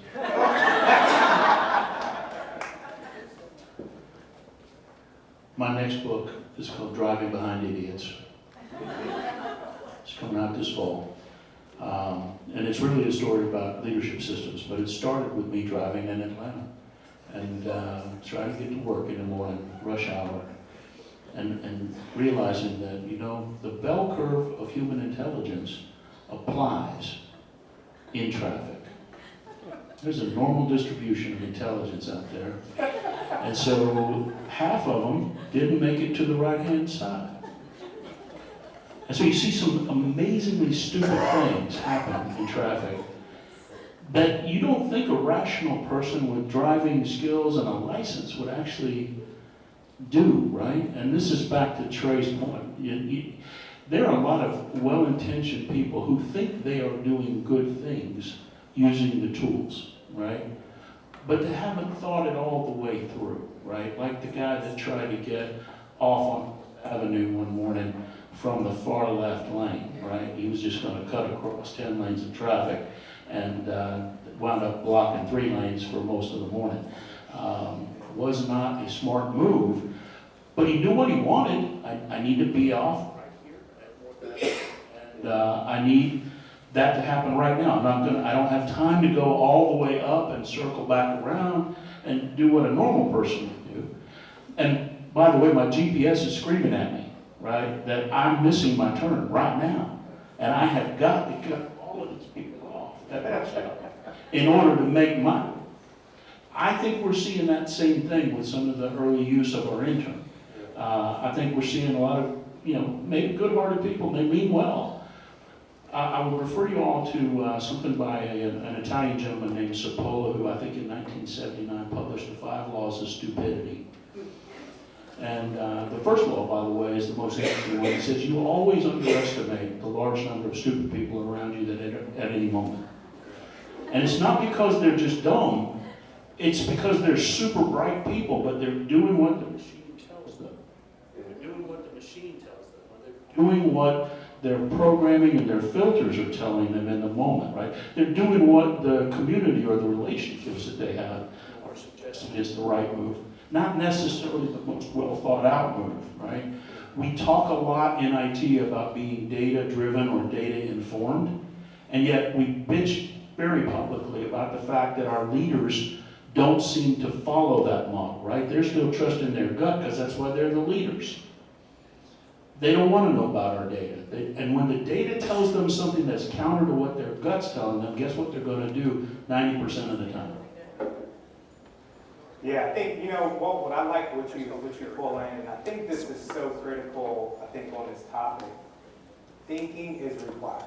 My next book is called Driving Behind Idiots. It's coming out this fall. And it's really a story about leadership systems, but it started with me driving in Atlanta and trying to get to work in the morning, rush hour, and realizing that, you know, the bell curve of human intelligence applies in traffic. There's a normal distribution of intelligence out there. And so half of them didn't make it to the right-hand side. And so you see some amazingly stupid things happen in traffic that you don't think a rational person with driving skills and a license would actually do, right? And this is back to Trey's point. There are a lot of well-intentioned people who think they are doing good things using the tools, right? But they haven't thought it all the way through, right? Like the guy that tried to get off on Avenue one morning from the far left lane, right? He was just going to cut across 10 lanes of traffic and wound up blocking 3 lanes for most of the morning. Was not a smart move, but he knew what he wanted. I need to be off right here, and I need that to happen right now. I don't have time to go all the way up and circle back around and do what a normal person would do. And by the way, my GPS is screaming at me, right, that I'm missing my turn right now. And I have got to cut all of these people off in order to make money. I think we're seeing that same thing with some of the early use of our intern. I think we're seeing a lot of, maybe good-hearted people, they mean well. I would refer you all to something by an Italian gentleman named Cipolla, who I think in 1979 published the 5 Laws of Stupidity. And the first law, by the way, is the most interesting one. It says you always underestimate the large number of stupid people around you at any moment. And it's not because they're just dumb, it's because they're super bright people, but they're doing what the machine tells them. They're doing what the machine tells them. Or they're doing what their programming and their filters are telling them in the moment, right? They're doing what the community or the relationships that they have are suggesting is the right move. Not necessarily the most well thought out move, right? We talk a lot in IT about being data driven or data informed, and yet we bitch very publicly about the fact that our leaders don't seem to follow that model, right? They're still trusting their gut because that's why they're the leaders. They don't want to know about our data. And when the data tells them something that's counter to what their gut's telling them, guess what they're going to do 90% of the time? Yeah, I think, Walt, what I like what you pull in, and I think this is so critical, I think, on this topic. Thinking is required.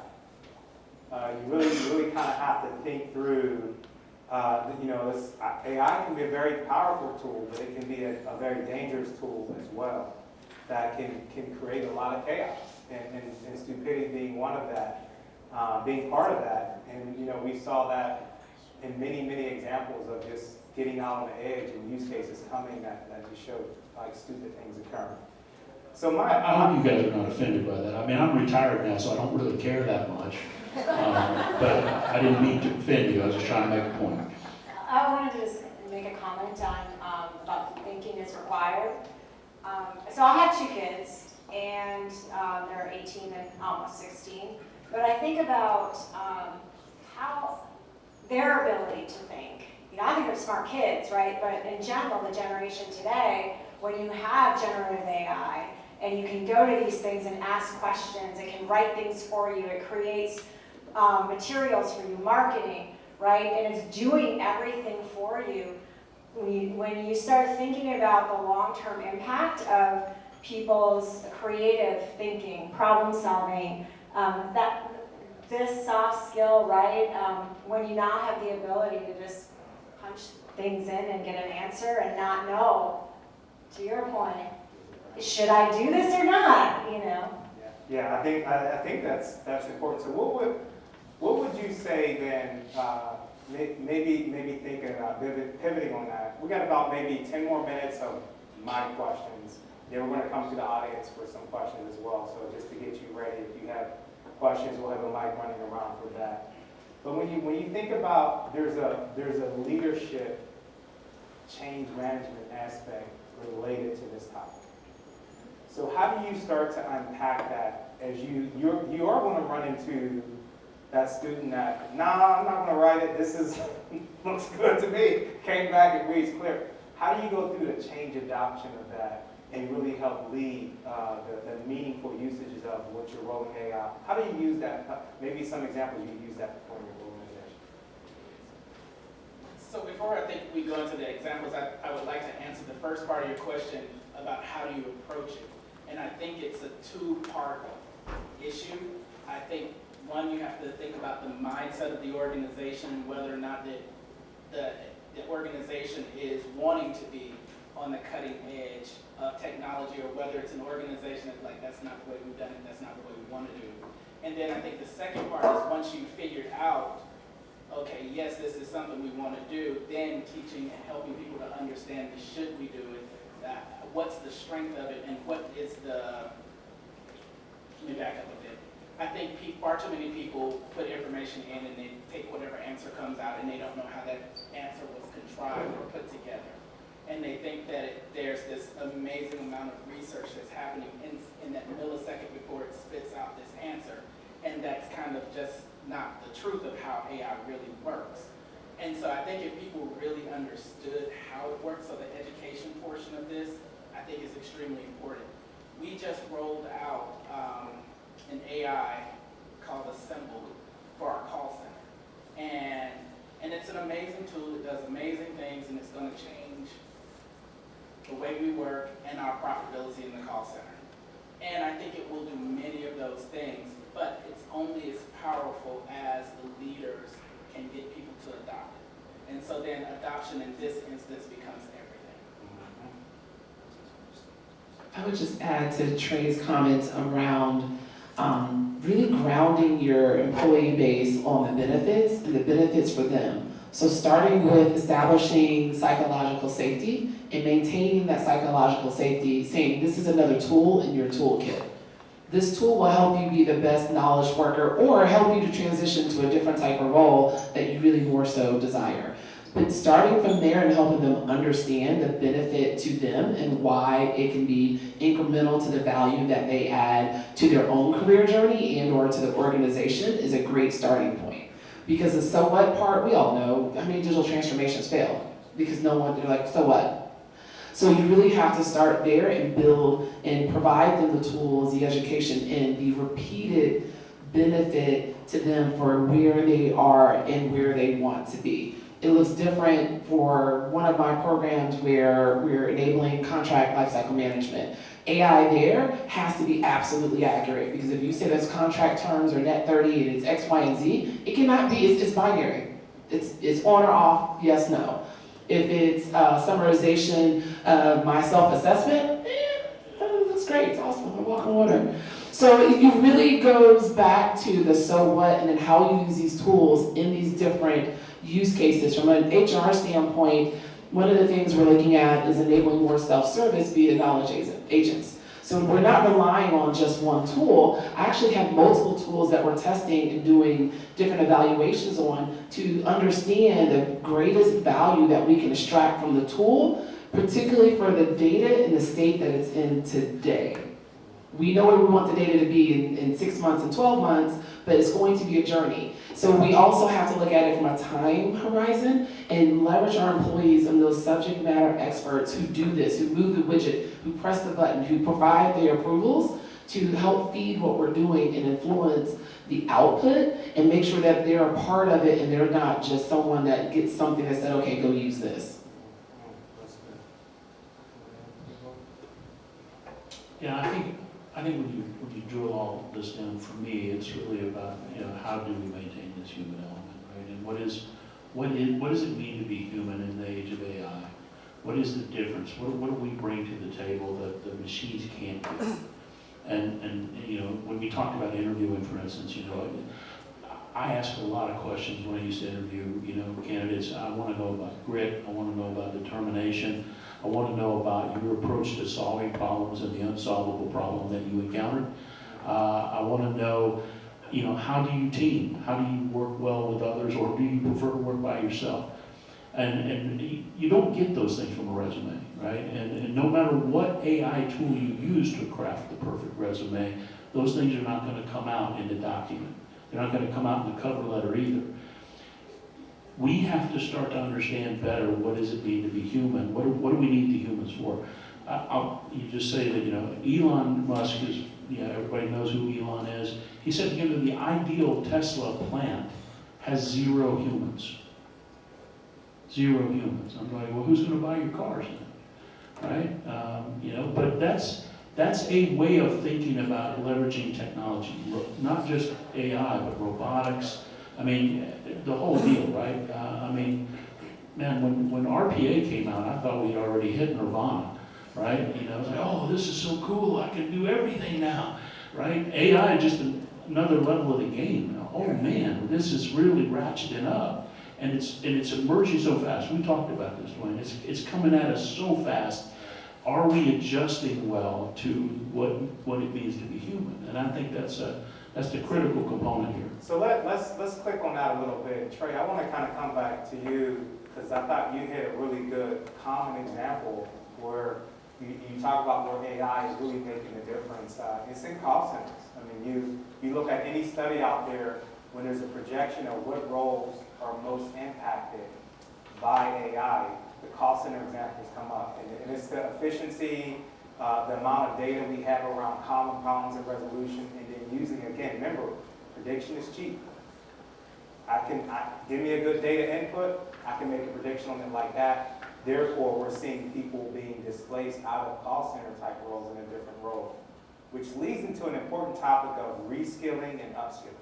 You really kind of have to think through, this AI can be a very powerful tool, but it can be a very dangerous tool as well that can create a lot of chaos, and stupidity being one of that, being part of that. And, we saw that in many, many examples of just getting out on the edge and use cases coming that just show like stupid things occurring. So I hope you guys are not offended by that. I mean, I'm retired now, so I don't really care that much. But I didn't mean to offend you. I was just trying to make a point. I wanted to just make a comment on about thinking is required. So I have 2 kids, and they're 18 and almost 16. But I think about how their ability to think. I think they're smart kids, right? But in general, the generation today, when you have generative AI, and you can go to these things and ask questions, it can write things for you, it creates materials for you, marketing, right? And it's doing everything for you. When you start thinking about the long-term impact of people's creative thinking, problem solving, this soft skill right, when you now have the ability to just punch things in and get an answer and not know, to your point, should I do this or not, you know? Yeah, I think that's important. So what would you say then, maybe thinking about pivoting on that? We got about maybe 10 more minutes of my questions. Then we're going to come to the audience for some questions as well. So just to get you ready, if you have questions, we'll have a mic running around for that. But when you think about, there's a leadership change management aspect related to this topic. So how do you start to unpack that as you are going to run into that student that, nah, I'm not going to write it, this is looks good to me, came back and reads clear. How do you go through the change adoption of that and really help lead the meaningful usages of what you're rolling AI? How do you use that? Maybe some examples you use that for your organization. So before I think we go into the examples, I would like to answer the first part of your question about how do you approach it. And I think it's a two-part issue. I think, one, you have to think about the mindset of the organization, whether or not the organization is wanting to be on the cutting edge of technology, or whether it's an organization that's like, that's not the way we've done it, that's not the way we want to do it. And then I think the second part is once you figured out, okay, yes, this is something we want to do, then teaching and helping people to understand the should we do it, what's the strength of it, and what is the, let me back up a bit. I think far too many people put information in and they take whatever answer comes out and they don't know how that answer was contrived or put together. And they think that there's this amazing amount of research that's happening in that millisecond before it spits out this answer. And that's kind of just not the truth of how AI really works. And so I think if people really understood how it works, so the education portion of this, I think is extremely important. We just rolled out an AI called Assemble for our call center. And it's an amazing tool, it does amazing things, and it's going to change the way we work and our profitability in the call center. And I think it will do many of those things, but it's only as powerful as the leaders can get people to adopt it. And so then adoption in this instance becomes everything. I would just add to Trey's comments around really grounding your employee base on the benefits and the benefits for them. So starting with establishing psychological safety and maintaining that psychological safety, saying this is another tool in your toolkit. This tool will help you be the best knowledge worker or help you to transition to a different type of role that you really more so desire. But starting from there and helping them understand the benefit to them and why it can be incremental to the value that they add to their own career journey and or to the organization is a great starting point. Because the so what part, we all know, how many digital transformations fail? Because no one, they're like, so what? So you really have to start there and build and provide them the tools, the education, and the repeated benefit to them for where they are and where they want to be. It looks different for one of my programs where we're enabling contract lifecycle management. AI there has to be absolutely accurate, because if you say those contract terms are net 30 and it's X, Y, and Z, it cannot be, it's binary. It's on or off, yes, no. If it's summarization of my self-assessment, that's great, it's awesome, I'm walking water. So it really goes back to the so what and then how you use these tools in these different use cases. From an HR standpoint, one of the things we're looking at is enabling more self-service via knowledge agents. So we're not relying on just one tool. I actually have multiple tools that we're testing and doing different evaluations on to understand the greatest value that we can extract from the tool, particularly for the data in the state that it's in today. We know where we want the data to be in 6 months and 12 months, but it's going to be a journey. So we also have to look at it from a time horizon and leverage our employees and those subject matter experts who do this, who move the widget, who press the button, who provide the approvals to help feed what we're doing and influence the output and make sure that they're a part of it and they're not just someone that gets something that said, okay, go use this. Yeah, I think I think when you drill all this down, for me, it's really about, how do we maintain this human element, right? And what does it mean to be human in the age of AI? What is the difference? What do we bring to the table that the machines can't do? And when we talked about interviewing, for instance, I ask a lot of questions when I used to interview, candidates. I want to know about grit. I want to know about determination. I want to know about your approach to solving problems and the unsolvable problem that you encountered. I want to know, how do you team? How do you work well with others, or do you prefer to work by yourself? And you don't get those things from a resume, right? And no matter what AI tool you use to craft the perfect resume, those things are not going to come out in the document. They're not going to come out in the cover letter either. We have to start to understand better what does it mean to be human. What do we need the humans for? You just say that Elon Musk is, everybody knows who Elon is. He said the ideal Tesla plant has 0 humans. 0 humans. I'm like, well, who's going to buy your cars then, right? But that's a way of thinking about leveraging technology, not just AI, but robotics. The whole deal, right? Man, when RPA came out, I thought we already hit nirvana, right? It's like, oh, this is so cool, I can do everything now, right? AI is just another level of the game. Oh man, this is really ratcheting up. And it's emerging so fast. We talked about this, DeWayne. It's coming at us so fast. Are we adjusting well to what it means to be human? And I think that's the critical component here. So let's click on that a little bit. Trey, I want to kind of come back to you, because I thought you hit a really good common example where you talk about where AI is really making a difference. It's in call centers. You look at any study out there, when there's a projection of what roles are most impacted by AI, the call center examples come up. And it's the efficiency, the amount of data we have around common problems and resolution, and then using, again, remember, prediction is cheap. Give me a good data input, I can make a prediction on it like that. Therefore, we're seeing people being displaced out of call center type roles in a different role, which leads into an important topic of reskilling and upskilling.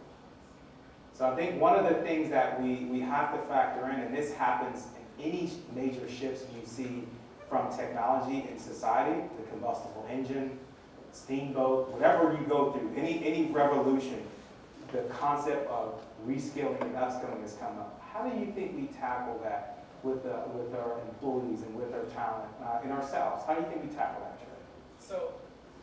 So I think one of the things that we have to factor in, and this happens in any major shifts you see from technology in society, the combustible engine, steamboat, whatever you go through, any revolution, the concept of reskilling and upskilling has come up. How do you think we tackle that with our employees and with our talent and ourselves? How do you think we tackle that, Trey? So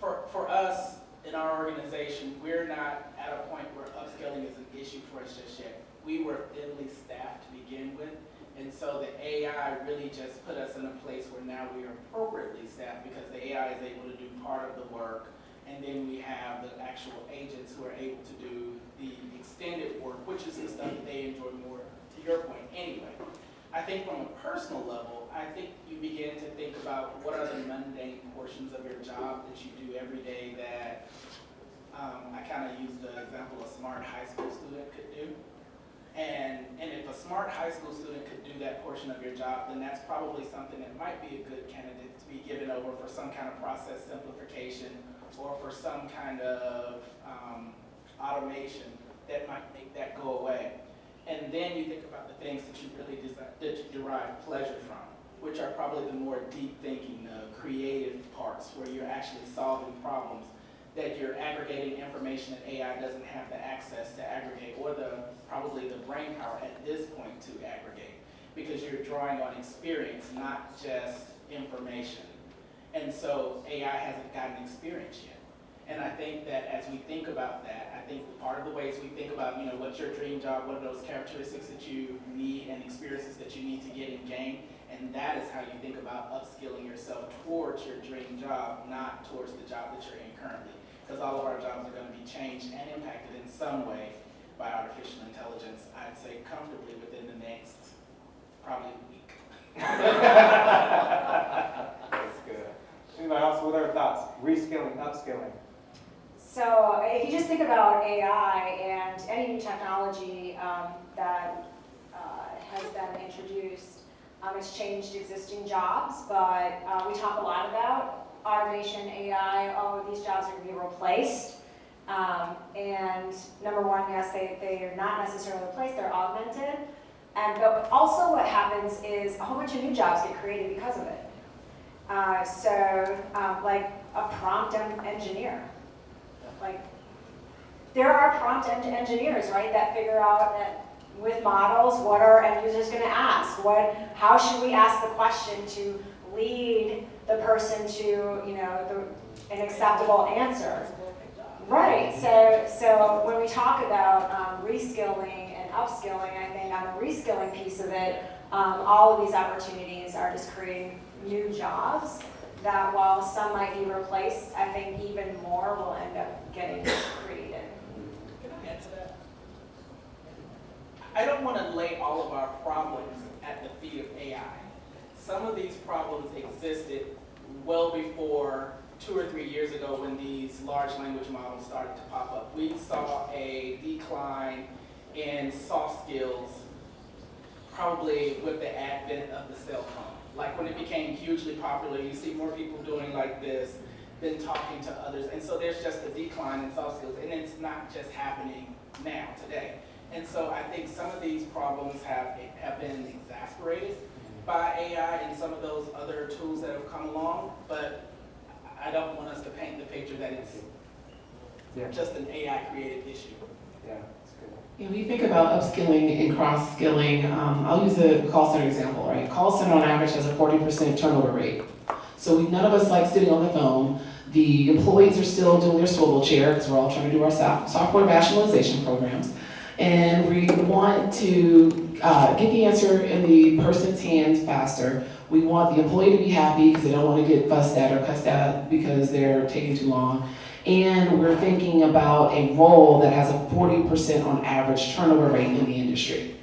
for us in our organization, we're not at a point where upskilling is an issue for us just yet. We were thinly staffed to begin with, and so the AI really just put us in a place where now we are appropriately staffed, because the AI is able to do part of the work, and then we have the actual agents who are able to do the extended work, which is the stuff that they enjoy more, to your point anyway. I think from a personal level, I think you begin to think about what are the mundane portions of your job that you do every day that I kind of used the example a smart high school student could do. And if a smart high school student could do that portion of your job, then that's probably something that might be a good candidate to be given over for some kind of process simplification or for some kind of automation that might make that go away. And then you think about the things that you really derive pleasure from, which are probably the more deep thinking, creative parts where you're actually solving problems, that you're aggregating information that AI doesn't have the access to aggregate, or probably the brain power at this point to aggregate, because you're drawing on experience, not just information. And so AI hasn't gotten experience yet. And I think that as we think about that, I think part of the ways we think about, what's your dream job, what are those characteristics that you need and experiences that you need to get and gain, and that is how you think about upskilling yourself towards your dream job, not towards the job that you're in currently. Because all of our jobs are going to be changed and impacted in some way by artificial intelligence, I'd say comfortably within the next, probably week. That's good. Anybody else with their thoughts? Reskilling, upskilling. So if you just think about AI and any new technology that has been introduced, it's changed existing jobs, but we talk a lot about automation, AI, oh, these jobs are going to be replaced. And number one, yes, they are not necessarily replaced, they're augmented. But also what happens is a whole bunch of new jobs get created because of it. Like a prompt engineer. Like, there are prompt engineers, right, that figure out that with models, what are end users going to ask? How should we ask the question to lead the person to, an acceptable answer? Right. So when we talk about reskilling and upskilling, I think on the reskilling piece of it, all of these opportunities are just creating new jobs that, while some might be replaced, I think even more will end up getting created. Can I add to that? I don't want to lay all of our problems at the feet of AI. Some of these problems existed well before 2 or 3 years ago when these large language models started to pop up. We saw a decline in soft skills probably with the advent of the cell phone. Like when it became hugely popular, you see more people doing like this than talking to others. And so there's just a decline in soft skills, and it's not just happening now, today. And so I think some of these problems have been exasperated by AI and some of those other tools that have come along, but I don't want us to paint the picture that it's just an AI-created issue. Yeah, that's good. When you think about upskilling and cross-skilling, I'll use a call center example, right? Call center on average has a 40% turnover rate. So none of us like sitting on the phone. The employees are still doing their swivel chair because we're all trying to do our software rationalization programs. And we want to get the answer in the person's hands faster. We want the employee to be happy because they don't want to get fussed at or cussed at because they're taking too long. And we're thinking about a role that has a 40% on average turnover rate in the industry,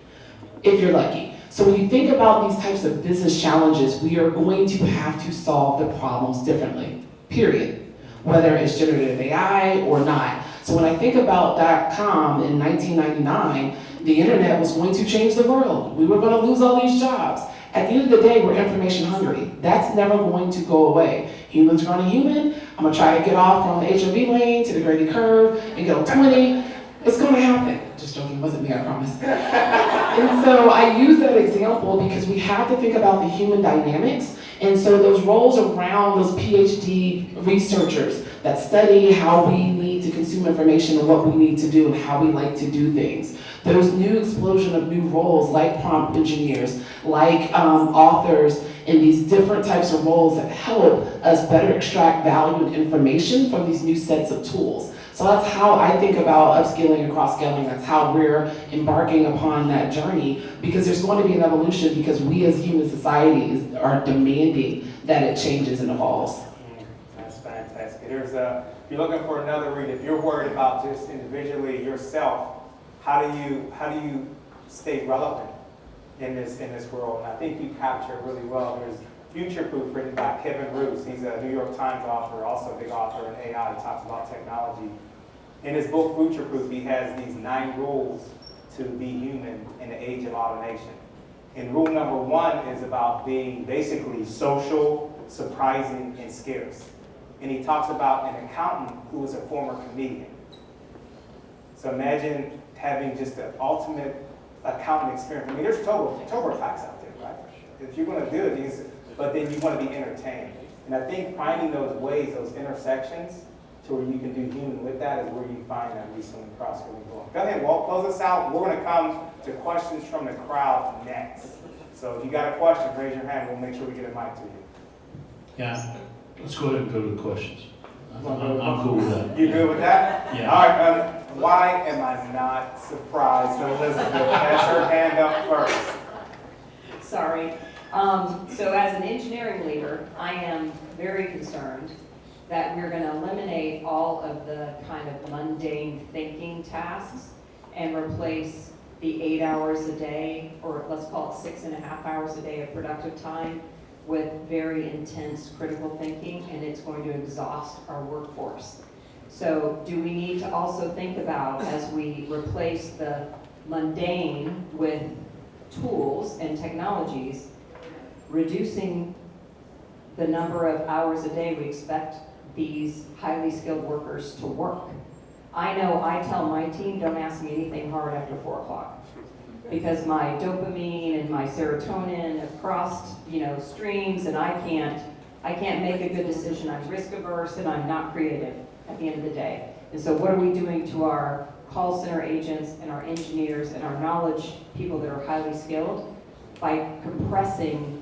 if you're lucky. So when you think about these types of business challenges, we are going to have to solve the problems differently, period. Whether it's generative AI or not. So when I think about .com in 1999, the internet was going to change the world. We were going to lose all these jobs. At the end of the day, we're information hungry. That's never going to go away. Humans run a human. I'm going to try to get off on the HOV lane to the graded curve and get on 20. It's going to happen. Just joking, it wasn't me, I promise. And so I use that example because we have to think about the human dynamics. And so those roles around those PhD researchers that study how we need to consume information and what we need to do and how we like to do things. Those new explosion of new roles like prompt engineers, like authors, and these different types of roles that help us better extract value and information from these new sets of tools. So that's how I think about upskilling and cross-skilling. That's how we're embarking upon that journey, because there's going to be an evolution because we as human societies are demanding that it changes and evolves. That's fantastic. If you're looking for another read, if you're worried about just individually yourself, how do you stay relevant in this world? And I think you capture it really well. There's Future Proof written by Kevin Roos. He's a New York Times author, also a big author in AI. He talks about technology. In his book, Future Proof, he has these 9 rules to be human in the age of automation. And rule number 1 is about being basically social, surprising, and scarce. And he talks about an accountant who was a former comedian. So imagine having just the ultimate accounting experience. I mean, there's TurboTax out there, right? If you're going to do it, but then you want to be entertained. And I think finding those ways, those intersections, to where you can do human with that is where you find that recently cross-skilling going. Go ahead, Walt, close us out. We're going to come to questions from the crowd next. So if you got a question, raise your hand. We'll make sure we get a mic to you. Yeah, let's go ahead and go to the questions. I'm cool with that. You good with that? Yeah. All right, why am I not surprised that Elizabeth has her hand up first? Sorry. So as an engineering leader, I am very concerned that we're going to eliminate all of the kind of mundane thinking tasks and replace the 8 hours a day, or let's call it 6.5 hours a day of productive time, with very intense critical thinking, and it's going to exhaust our workforce. So do we need to also think about, as we replace the mundane with tools and technologies, reducing the number of hours a day we expect these highly skilled workers to work. I know I tell my team, don't ask me anything hard after 4 o'clock. Because my dopamine and my serotonin have crossed, streams, and I can't make a good decision. I'm risk averse and I'm not creative at the end of the day. And so what are we doing to our call center agents and our engineers and our knowledge people that are highly skilled by compressing,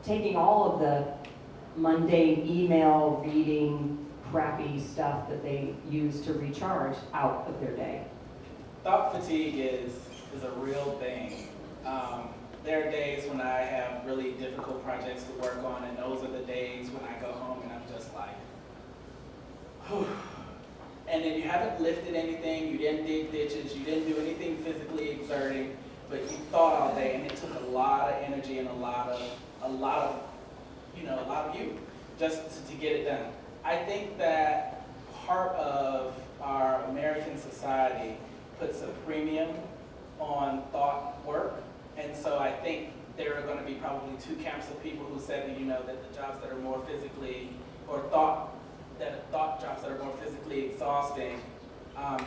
taking all of the mundane email reading, crappy stuff that they use to recharge out of their day. Thought fatigue is a real thing. There are days when I have really difficult projects to work on, and those are the days when I go home and I'm just like, whew. And then you haven't lifted anything, you didn't dig ditches, you didn't do anything physically exerting, but you thought all day, and it took a lot of energy and a lot of you just to get it done. I think that part of our American society puts a premium on thought work, and so I think there are going to be probably 2 camps of people who said that, that the jobs that are more physically, or thought jobs that are more physically exhausting,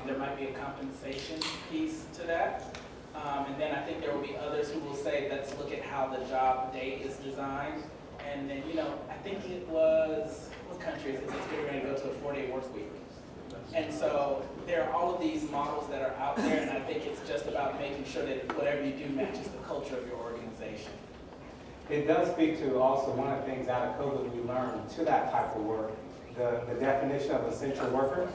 there might be a compensation piece to that. And then I think there will be others who will say, let's look at how the job day is designed. And then, I think it was, what country is it? It's getting ready to go to a 4-day work week. And so there are all of these models that are out there, and I think it's just about making sure that whatever you do matches the culture of your organization. It does speak to also one of the things out of COVID we learned to that type of work, the definition of essential worker,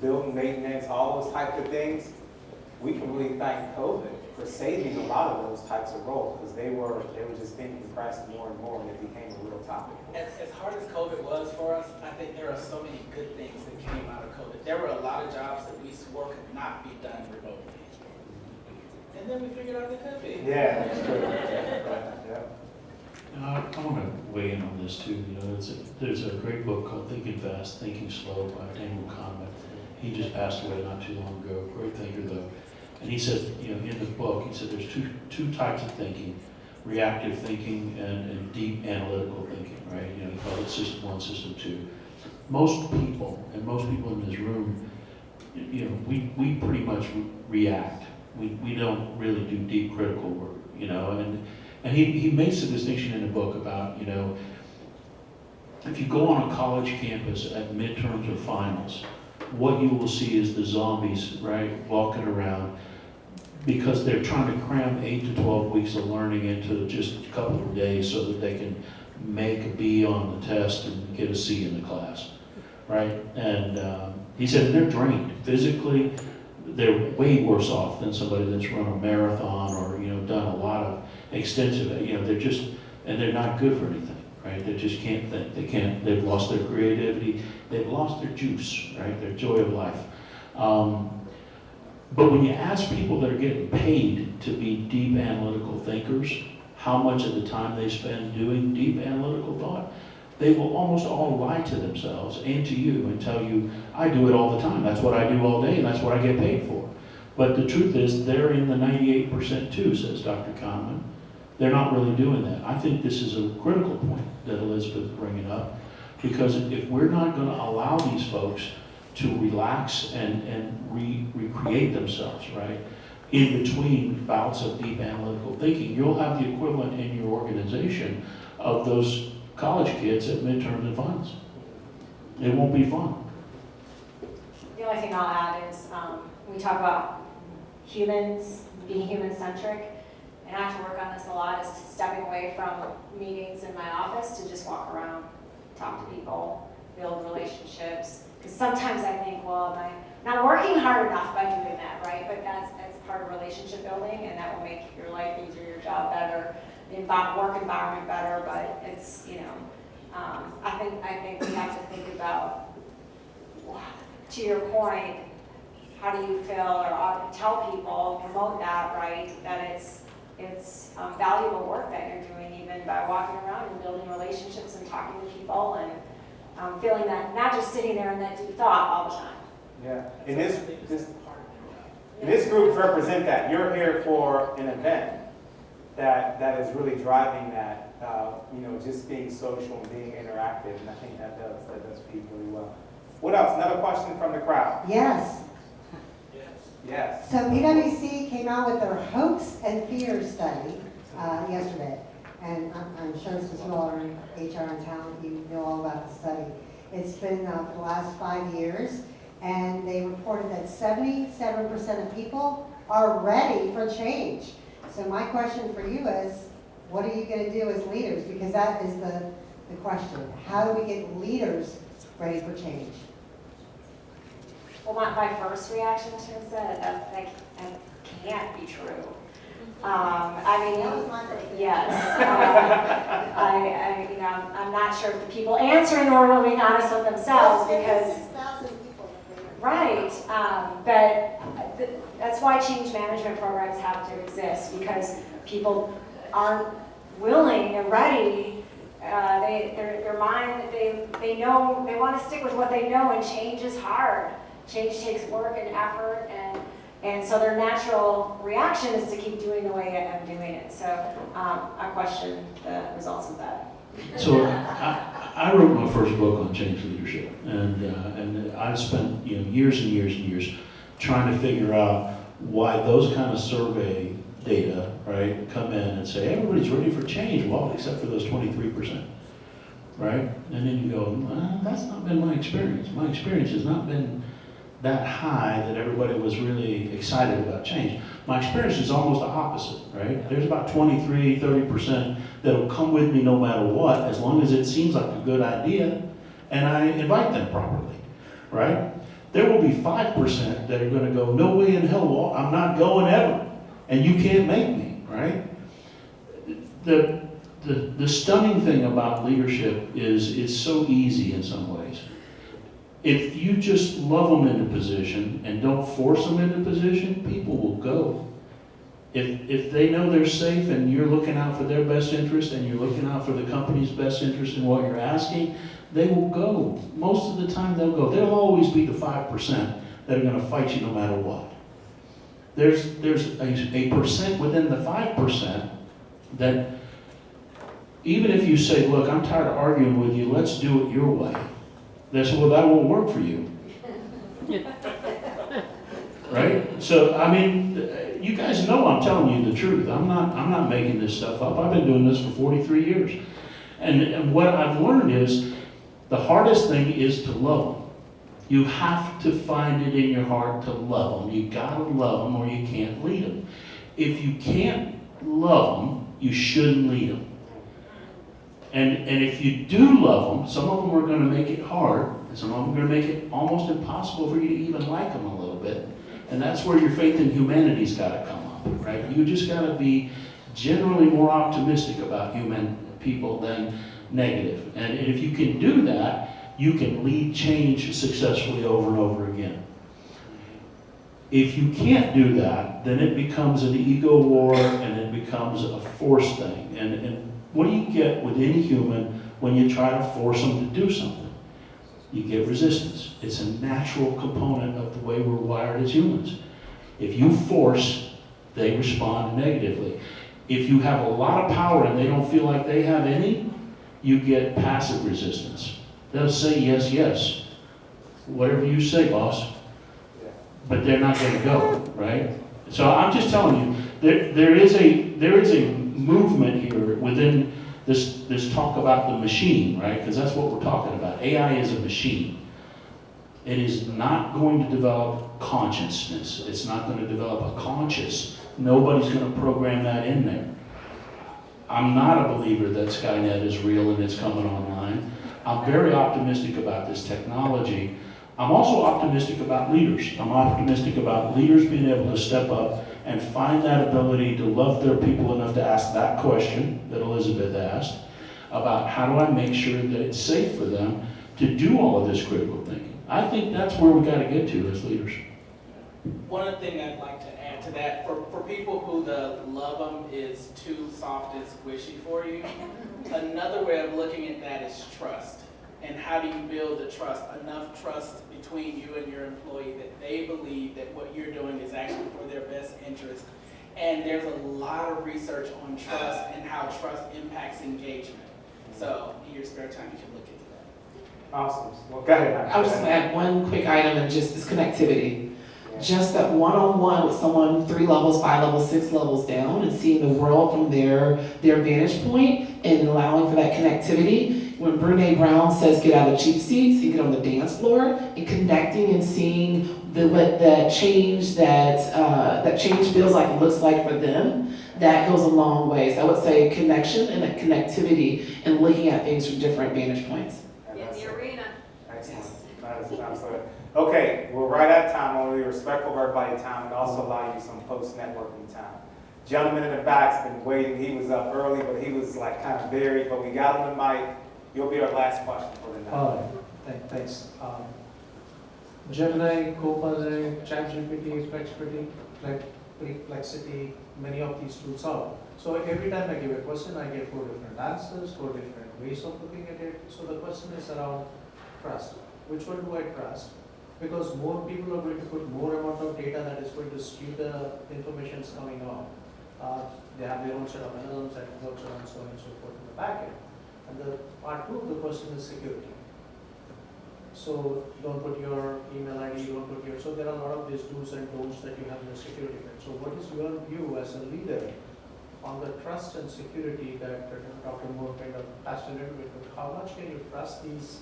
building maintenance, all those types of things. We can really thank COVID for saving a lot of those types of roles, because they were just being compressed more and more, and it became a real topic. As hard as COVID was for us, I think there are so many good things that came out of COVID. There were a lot of jobs that we swore could not be done remotely. And then we figured out they could be. Yeah, that's true. Yeah. I want to weigh in on this too. There's a great book called Thinking Fast, Thinking Slow by Daniel Kahneman. He just passed away not too long ago. Great thinker though. And he said, in the book, he said there's two types of thinking: reactive thinking and deep analytical thinking. Right? He called it system 1, system 2. Most people in this room, we pretty much react. We don't really do deep critical work. And he makes a distinction in the book about, if you go on a college campus at midterms or finals, what you will see is the zombies, right, walking around, because they're trying to cram 8 to 12 weeks of learning into just a couple of days so that they can make a B on the test and get a C in the class, right? And he said they're drained physically. They're way worse off than somebody that's run a marathon or done a lot of extensive. They're not good for anything, right? They just can't think. They've lost their creativity. They've lost their juice, right? Their joy of life. But when you ask people that are getting paid to be deep analytical thinkers, how much of the time they spend doing deep analytical thought, they will almost all lie to themselves and to you and tell you, I do it all the time. That's what I do all day, and that's what I get paid for. But the truth is, they're in the 98% too, says Dr. Kahneman. They're not really doing that. I think this is a critical point that Elizabeth is bringing up, because if we're not going to allow these folks to relax and recreate themselves, right, in between bouts of deep analytical thinking, you'll have the equivalent in your organization of those college kids at midterms and finals. It won't be fun. The only thing I'll add is we talk about humans, being human-centric, and I have to work on this a lot, is stepping away from meetings in my office to just walk around, talk to people, build relationships. Because sometimes I think, well, am I not working hard enough by doing that, right? But that's part of relationship building, and that will make your life easier, your job better, the work environment better. But it's, I think we have to think about, to your point, how do you feel, or tell people, promote that, right? That it's valuable work that you're doing, even by walking around and building relationships and talking to people, and feeling that, not just sitting there in that deep thought all the time. Yeah, and this group represent that. You're here for an event. that is really driving that, just being social and being interactive, and I think that does feed really well. What else? Another question from the crowd? Yes. Yes. So PwC came out with their hopes and fears study yesterday. And I'm sure since you all are in HR and talent, you know all about the study. It's been for the last 5 years, and they reported that 77% of people are ready for change. So my question for you is, what are you going to do as leaders? Because that is the question. How do we get leaders ready for change? Well, my first reaction to that can't be true. That was my first. Yes. I'm not sure if the people answering are being honest with themselves because. 6,000 people. Right, but that's why change management programs have to exist, because people aren't willing and ready. Their mind, they know, they want to stick with what they know, and change is hard. Change takes work and effort, and so their natural reaction is to keep doing the way I'm doing it. So I question the results of that. So I wrote my first book on change leadership, and I've spent years and years and years trying to figure out why those kind of survey data, right, come in and say everybody's ready for change, well, except for those 23%, right? And then you go, well, that's not been my experience. My experience has not been that high that everybody was really excited about change. My experience is almost the opposite, right? There's about 23, 30% that'll come with me no matter what, as long as it seems like a good idea, and I invite them properly, right? There will be 5% that are gonna go, no way in hell, Walt, I'm not going ever, and you can't make me, right? The stunning thing about leadership is it's so easy in some ways. If you just love them into position and don't force them into position, people will go. If they know they're safe and you're looking out for their best interest and you're looking out for the company's best interest in what you're asking, they will go. Most of the time they'll go. There'll always be the 5% that are going to fight you no matter what. There's a percent within the 5% that even if you say, look, I'm tired of arguing with you, let's do it your way. They say, well, that won't work for you. Right? So, I mean, you guys know I'm telling you the truth. I'm not making this stuff up. I've been doing this for 43 years. And what I've learned is the hardest thing is to love them. You have to find it in your heart to love them. You gotta love them or you can't lead them. If you can't love them, you shouldn't lead them. And if you do love them, some of them are going to make it hard, and some of them are going to make it almost impossible for you to even like them a little bit. And that's where your faith in humanity's got to come up, right? You just got to be generally more optimistic about human people than negative. And if you can do that, you can lead change successfully over and over again. If you can't do that, then it becomes an ego war and it becomes a force thing. And what do you get with any human when you try to force them to do something? You get resistance. It's a natural component of the way we're wired as humans. If you force, they respond negatively. If you have a lot of power and they don't feel like they have any, you get passive resistance. They'll say yes, yes. Whatever you say, boss. But they're not going to go, right? So I'm just telling you, there is a movement here within this talk about the machine, right? Because that's what we're talking about. AI is a machine. It is not going to develop consciousness. It's not going to develop a conscious. Nobody's going to program that in there. I'm not a believer that Skynet is real and it's coming online. I'm very optimistic about this technology. I'm also optimistic about leaders. I'm optimistic about leaders being able to step up and find that ability to love their people enough to ask that question that Elizabeth asked about how do I make sure that it's safe for them to do all of this critical thinking. I think that's where we got to get to as leaders. One other thing I'd like to add to that, for people who the love them is too soft and squishy for you, another way of looking at that is trust. And how do you build the trust, enough trust between you and your employee that they believe that what you're doing is actually for their best interest And there's a lot of research on trust and how trust impacts engagement. So in your spare time, you can look into that. Awesome. Well, go ahead. I was just gonna add one quick item, and just this connectivity. Just that one-on-one with someone 3 levels, 5 levels, 6 levels down, and seeing the world from their vantage point and allowing for that connectivity. When Brene Brown says get out of cheap seats and get on the dance floor, and connecting and seeing what that change that change feels like and looks like for them, that goes a long way. So I would say connection and that connectivity and looking at things from different vantage points. In the arena. Excellent. That is absolutely. Okay, we're right at time. I want to be respectful of everybody's time and also allow you some post-networking time. Gentleman in the back's been waiting. He was up early, but he was like kind of buried, but we got him the mic. You'll be our last question for the night. Thanks. Gemini, Copilot, ChatGPT, FlexPity, Flexity, many of these tools out. So every time I give a question, I get 4 different answers, 4 different ways of looking at it. So the question is around trust. Which one do I trust? Because more people are going to put more amount of data that is going to skew the information that's coming out. They have their own set of algorithms that works around so on and so forth in the back end. And the part 2 of the question is security. So don't put your email ID, don't put your, so there are a lot of these do's and don'ts that you have in the security bit. So what is your view as a leader on the trust and security that Dr. Moore kind of touched a little bit with? How much can you trust these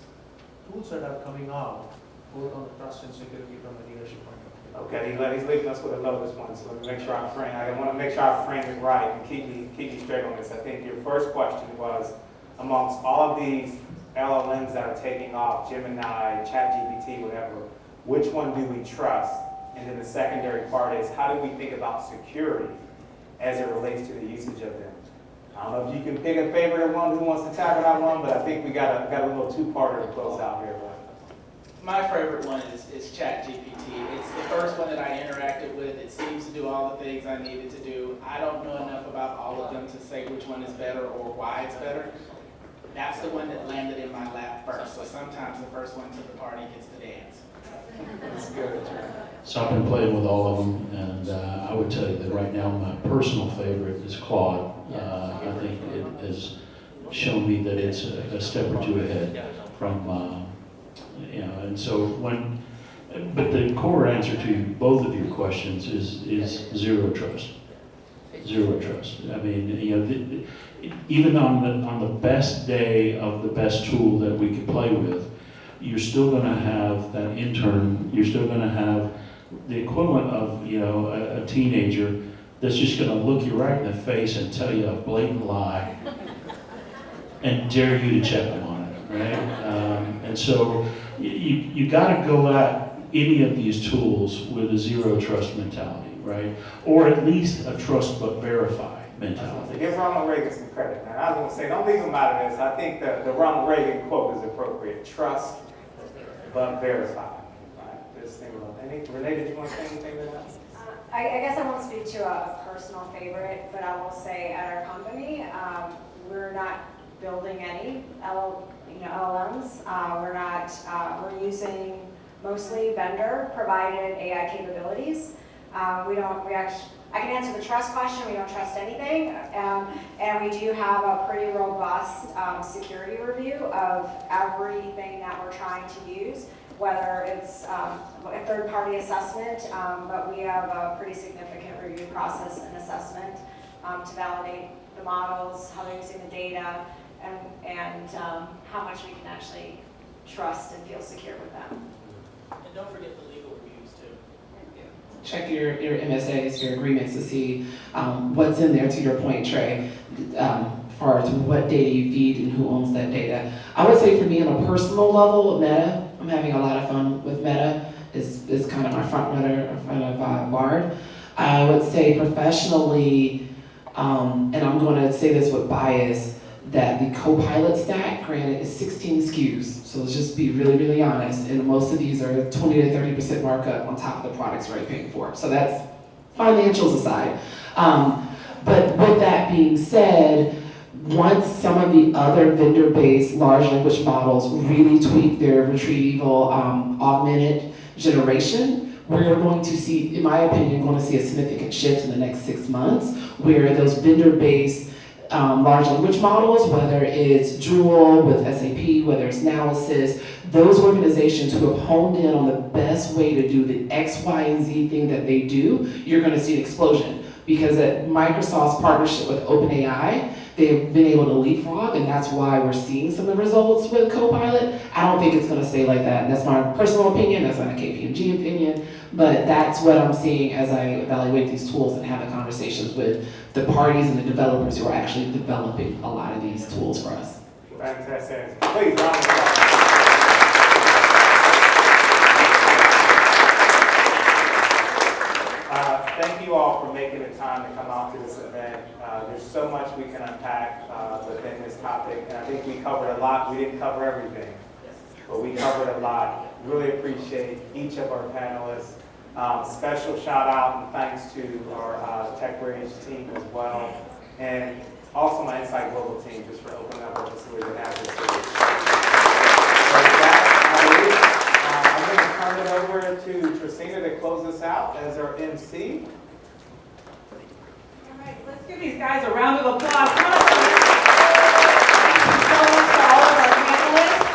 tools that are coming out, both on the trust and security from a leadership point of view? Okay, he's leaving us with another one, so let me make sure I want to make sure I frame it right and keep me straight on this. I think your first question was, amongst all of these LLMs that are taking off, Gemini, ChatGPT, whatever, which one do we trust? And then the secondary part is, how do we think about security as it relates to the usage of them? I don't know if you can pick a favorite one, who wants to tackle that one, but I think we got a little 2-parter to close out here. My favorite one is ChatGPT. It's the first one that I interacted with. It seems to do all the things I needed to do. I don't know enough about all of them to say which one is better or why it's better. That's the one that landed in my lap first. So sometimes the first one to the party gets to dance. That's good. So I've been playing with all of them, and I would tell you that right now my personal favorite is Claude. I think it has shown me that it's a step or 2 ahead from, and so but the core answer to both of your questions is zero trust. Zero trust. I mean, even on the best day of the best tool that we could play with, you're still going to have that intern. You're still going to have the equivalent of a teenager that's just going to look you right in the face and tell you a blatant lie and dare you to check them on it, right? And so you got to go at any of these tools with a zero trust mentality, right? Or at least a trust but verify mentality. Give Ronald Reagan some credit, man. I was going to say, don't leave him out of this. I think the Ronald Reagan quote is appropriate. Trust but verify. Right? Just think about that. Renee, did you want to say anything to that? I guess I won't speak to a personal favorite, but I will say at our company, we're not building any LLMs. We're using mostly vendor-provided AI capabilities. I can answer the trust question. We don't trust anything, and we do have a pretty robust security review of everything that we're trying to use, whether it's a third-party assessment, but we have a pretty significant review process and assessment to validate the models, how they're using the data, and how much we can actually trust and feel secure with them. And don't forget the legal reviews too. Check your MSAs, your agreements to see what's in there, to your point, Trey, as far as what data you feed and who owns that data. I would say for me on a personal level, Meta, I'm having a lot of fun with Meta. Is kind of my front runner in front of Bard. I would say professionally, and I'm going to say this with bias, that the Copilot stack, granted, is 16 SKUs. So let's just be really, really honest. And most of these are 20 to 30% markup on top of the products we're already paying for. So that's financials aside. But with that being said, once some of the other vendor-based large language models really tweak their retrieval augmented generation, we're going to see, in my opinion, going to see a significant shift in the next 6 months, where those vendor-based large language models, whether it's Joule with SAP, whether it's Now Assist, those organizations who have honed in on the best way to do the X, Y, and Z thing that they do, you're going to see an explosion. Because at Microsoft's partnership with OpenAI, they've been able to leapfrog, and that's why we're seeing some of the results with Copilot. I don't think it's going to stay like that, and that's my personal opinion, that's not a KPMG opinion, but that's what I'm seeing as I evaluate these tools and have the conversations with the parties and the developers who are actually developing a lot of these tools for us. Fantastic. Please, round of applause. Thank you all for making the time to come out to this event. There's so much we can unpack within this topic, and I think we covered a lot. We didn't cover everything, but we covered a lot. Really appreciate each of our panelists. Special shout out and thanks to our TechBridge team as well, and also my Insight Global team just for opening up our facility and having this facility. So with that, I'm going to turn it over to Tresina to close us out as our MC. All right, let's give these guys a round of applause. Come on. Thank you so much to all of our panelists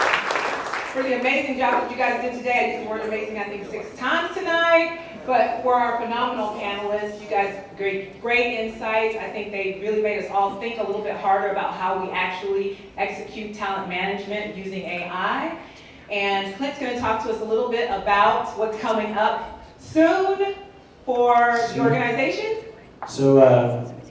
for the amazing job that you guys did today. I used the word amazing, I think, 6 times tonight. But for our phenomenal panelists, you guys great insights. I think they really made us all think a little bit harder about how we actually execute talent management using AI. And Clint's going to talk to us a little bit about what's coming up soon for the organization. So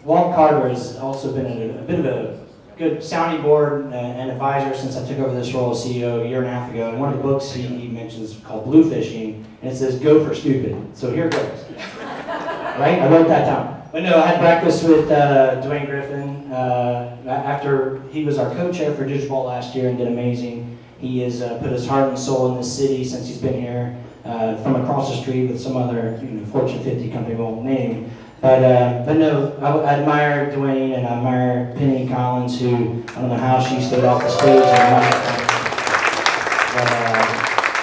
Walt Carter has also been a bit of a good sounding board and advisor since I took over this role as CEO a year and a half ago. And one of the books he mentions called Blue Fishing, and it says "Go for stupid." So here goes. Right? I wrote that down. But no, I had breakfast with DeWayne Griffin after he was our co-chair for Digital Vault last year and did amazing. He has put his heart and soul in this city since he's been here, from across the street with some other Fortune 50 company we won't name. But no, I admire DeWayne and I admire Penny Collins, who I don't know how she stayed off the stage.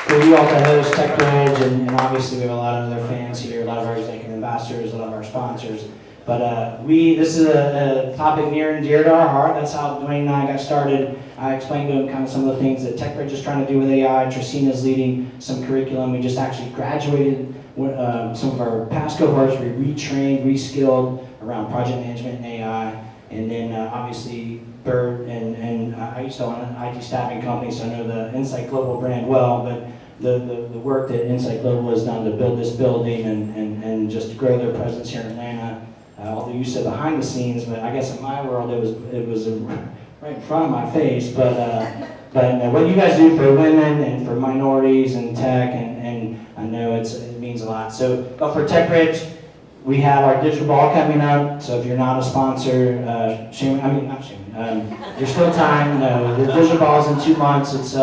For you all to host TechBridge, and obviously we have a lot of other fans here, a lot of our executive ambassadors, a lot of our sponsors. But this is a topic near and dear to our heart. That's how DeWayne and I got started. I explained to him kind of some of the things that TechBridge is trying to do with AI. Tresina is leading some curriculum. We just actually graduated some of our past cohorts. We retrained, reskilled around project management and AI. And then obviously Bird and I used to own an IT staffing company, so I know the Insight Global brand well. But the work that Insight Global has done to build this building and just grow their presence here in Atlanta. Although you said behind the scenes, but I guess in my world it was right in front of my face. But what you guys do for women and for minorities and tech, and I know it means a lot. So, but for TechBridge, we have our Digital Ball coming up. So if you're not a sponsor, not shame. There's still time. No, the Digital Ball is in 2 months. It's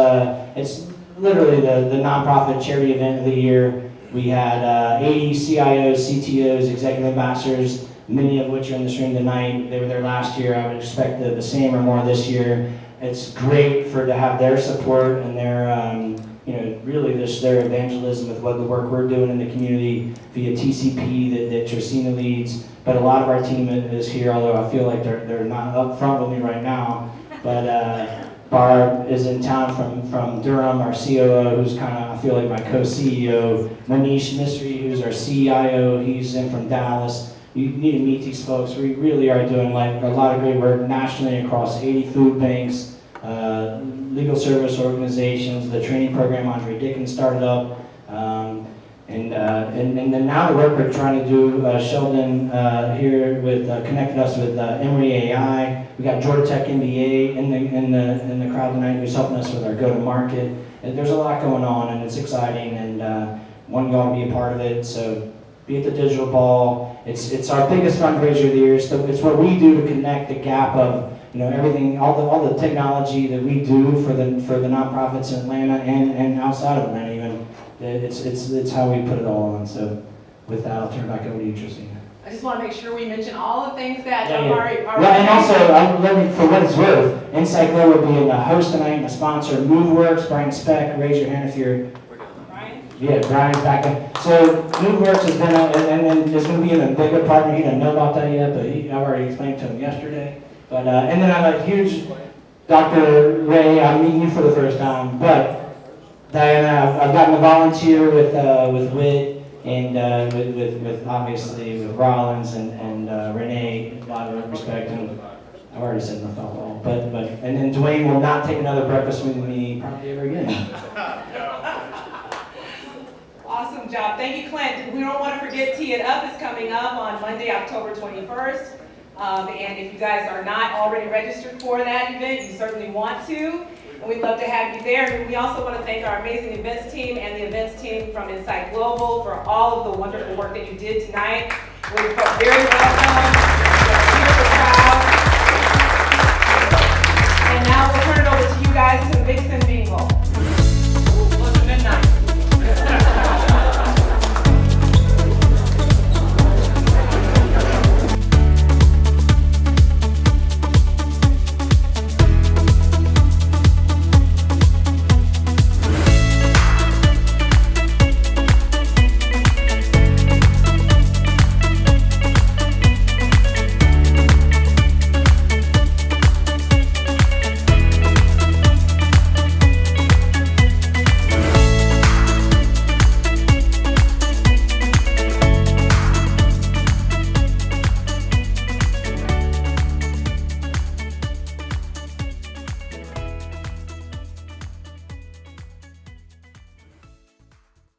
literally the nonprofit charity event of the year. We had 80 CIOs, CTOs, executive ambassadors, many of which are in this room tonight. They were there last year. I would expect the same or more this year. It's great to have their support and their, really their evangelism with what the work we're doing in the community via TCP that Tresina leads. But a lot of our team is here, although I feel like they're not up front with me right now. But Barb is in town from Durham, our COO, who's kind of, I feel like, my co-CEO. Manish Misri, who's our CIO, he's in from Dallas. You need to meet these folks. We really are doing a lot of great work nationally across 80 food banks, legal service organizations, the training program Andre Dickens started up, and then now the work we're trying to do. Sheldon here connected us with Emcee AI. We got Georgia Tech MBA in the crowd tonight, who's helping us with our go-to-market. And there's a lot going on, and it's exciting, and want y'all to be a part of it. So be at the Digital Ball. It's our biggest fundraiser of the year. So it's what we do to connect the gap of everything, all the technology that we do for the nonprofits in Atlanta and outside of Atlanta even. It's how we put it all on. So with that, I'll turn it back over to you, Tresina. I just want to make sure we mention all the things that Yeah. are Well, and also, let me, for what it's worth, Insight Global will be a host tonight and a sponsor. MoveWorks, Brian Speck, raise your hand if you're. Brian? Yeah, Brian's back in. So MoveWorks has been, and is going to be in a bigger partner. He doesn't know about that yet, but I've already explained to him yesterday. But and then I'm a huge Dr. Ray. I'm meeting you for the first time, but Diana, I've gotten to volunteer with WIT and with obviously with Rollins and Renee. A lot of respect, and I've already said enough alcohol. But and then DeWayne will not take another breakfast with me probably ever again. Awesome job. Thank you, Clint. We don't want to forget Tee It Up is coming up on Monday, October 21st. And if you guys are not already registered for that event, you certainly want to. And we'd love to have you there. And we also want to thank our amazing events team and the events team from Insight Global for all of the wonderful work that you did tonight. We felt very welcome.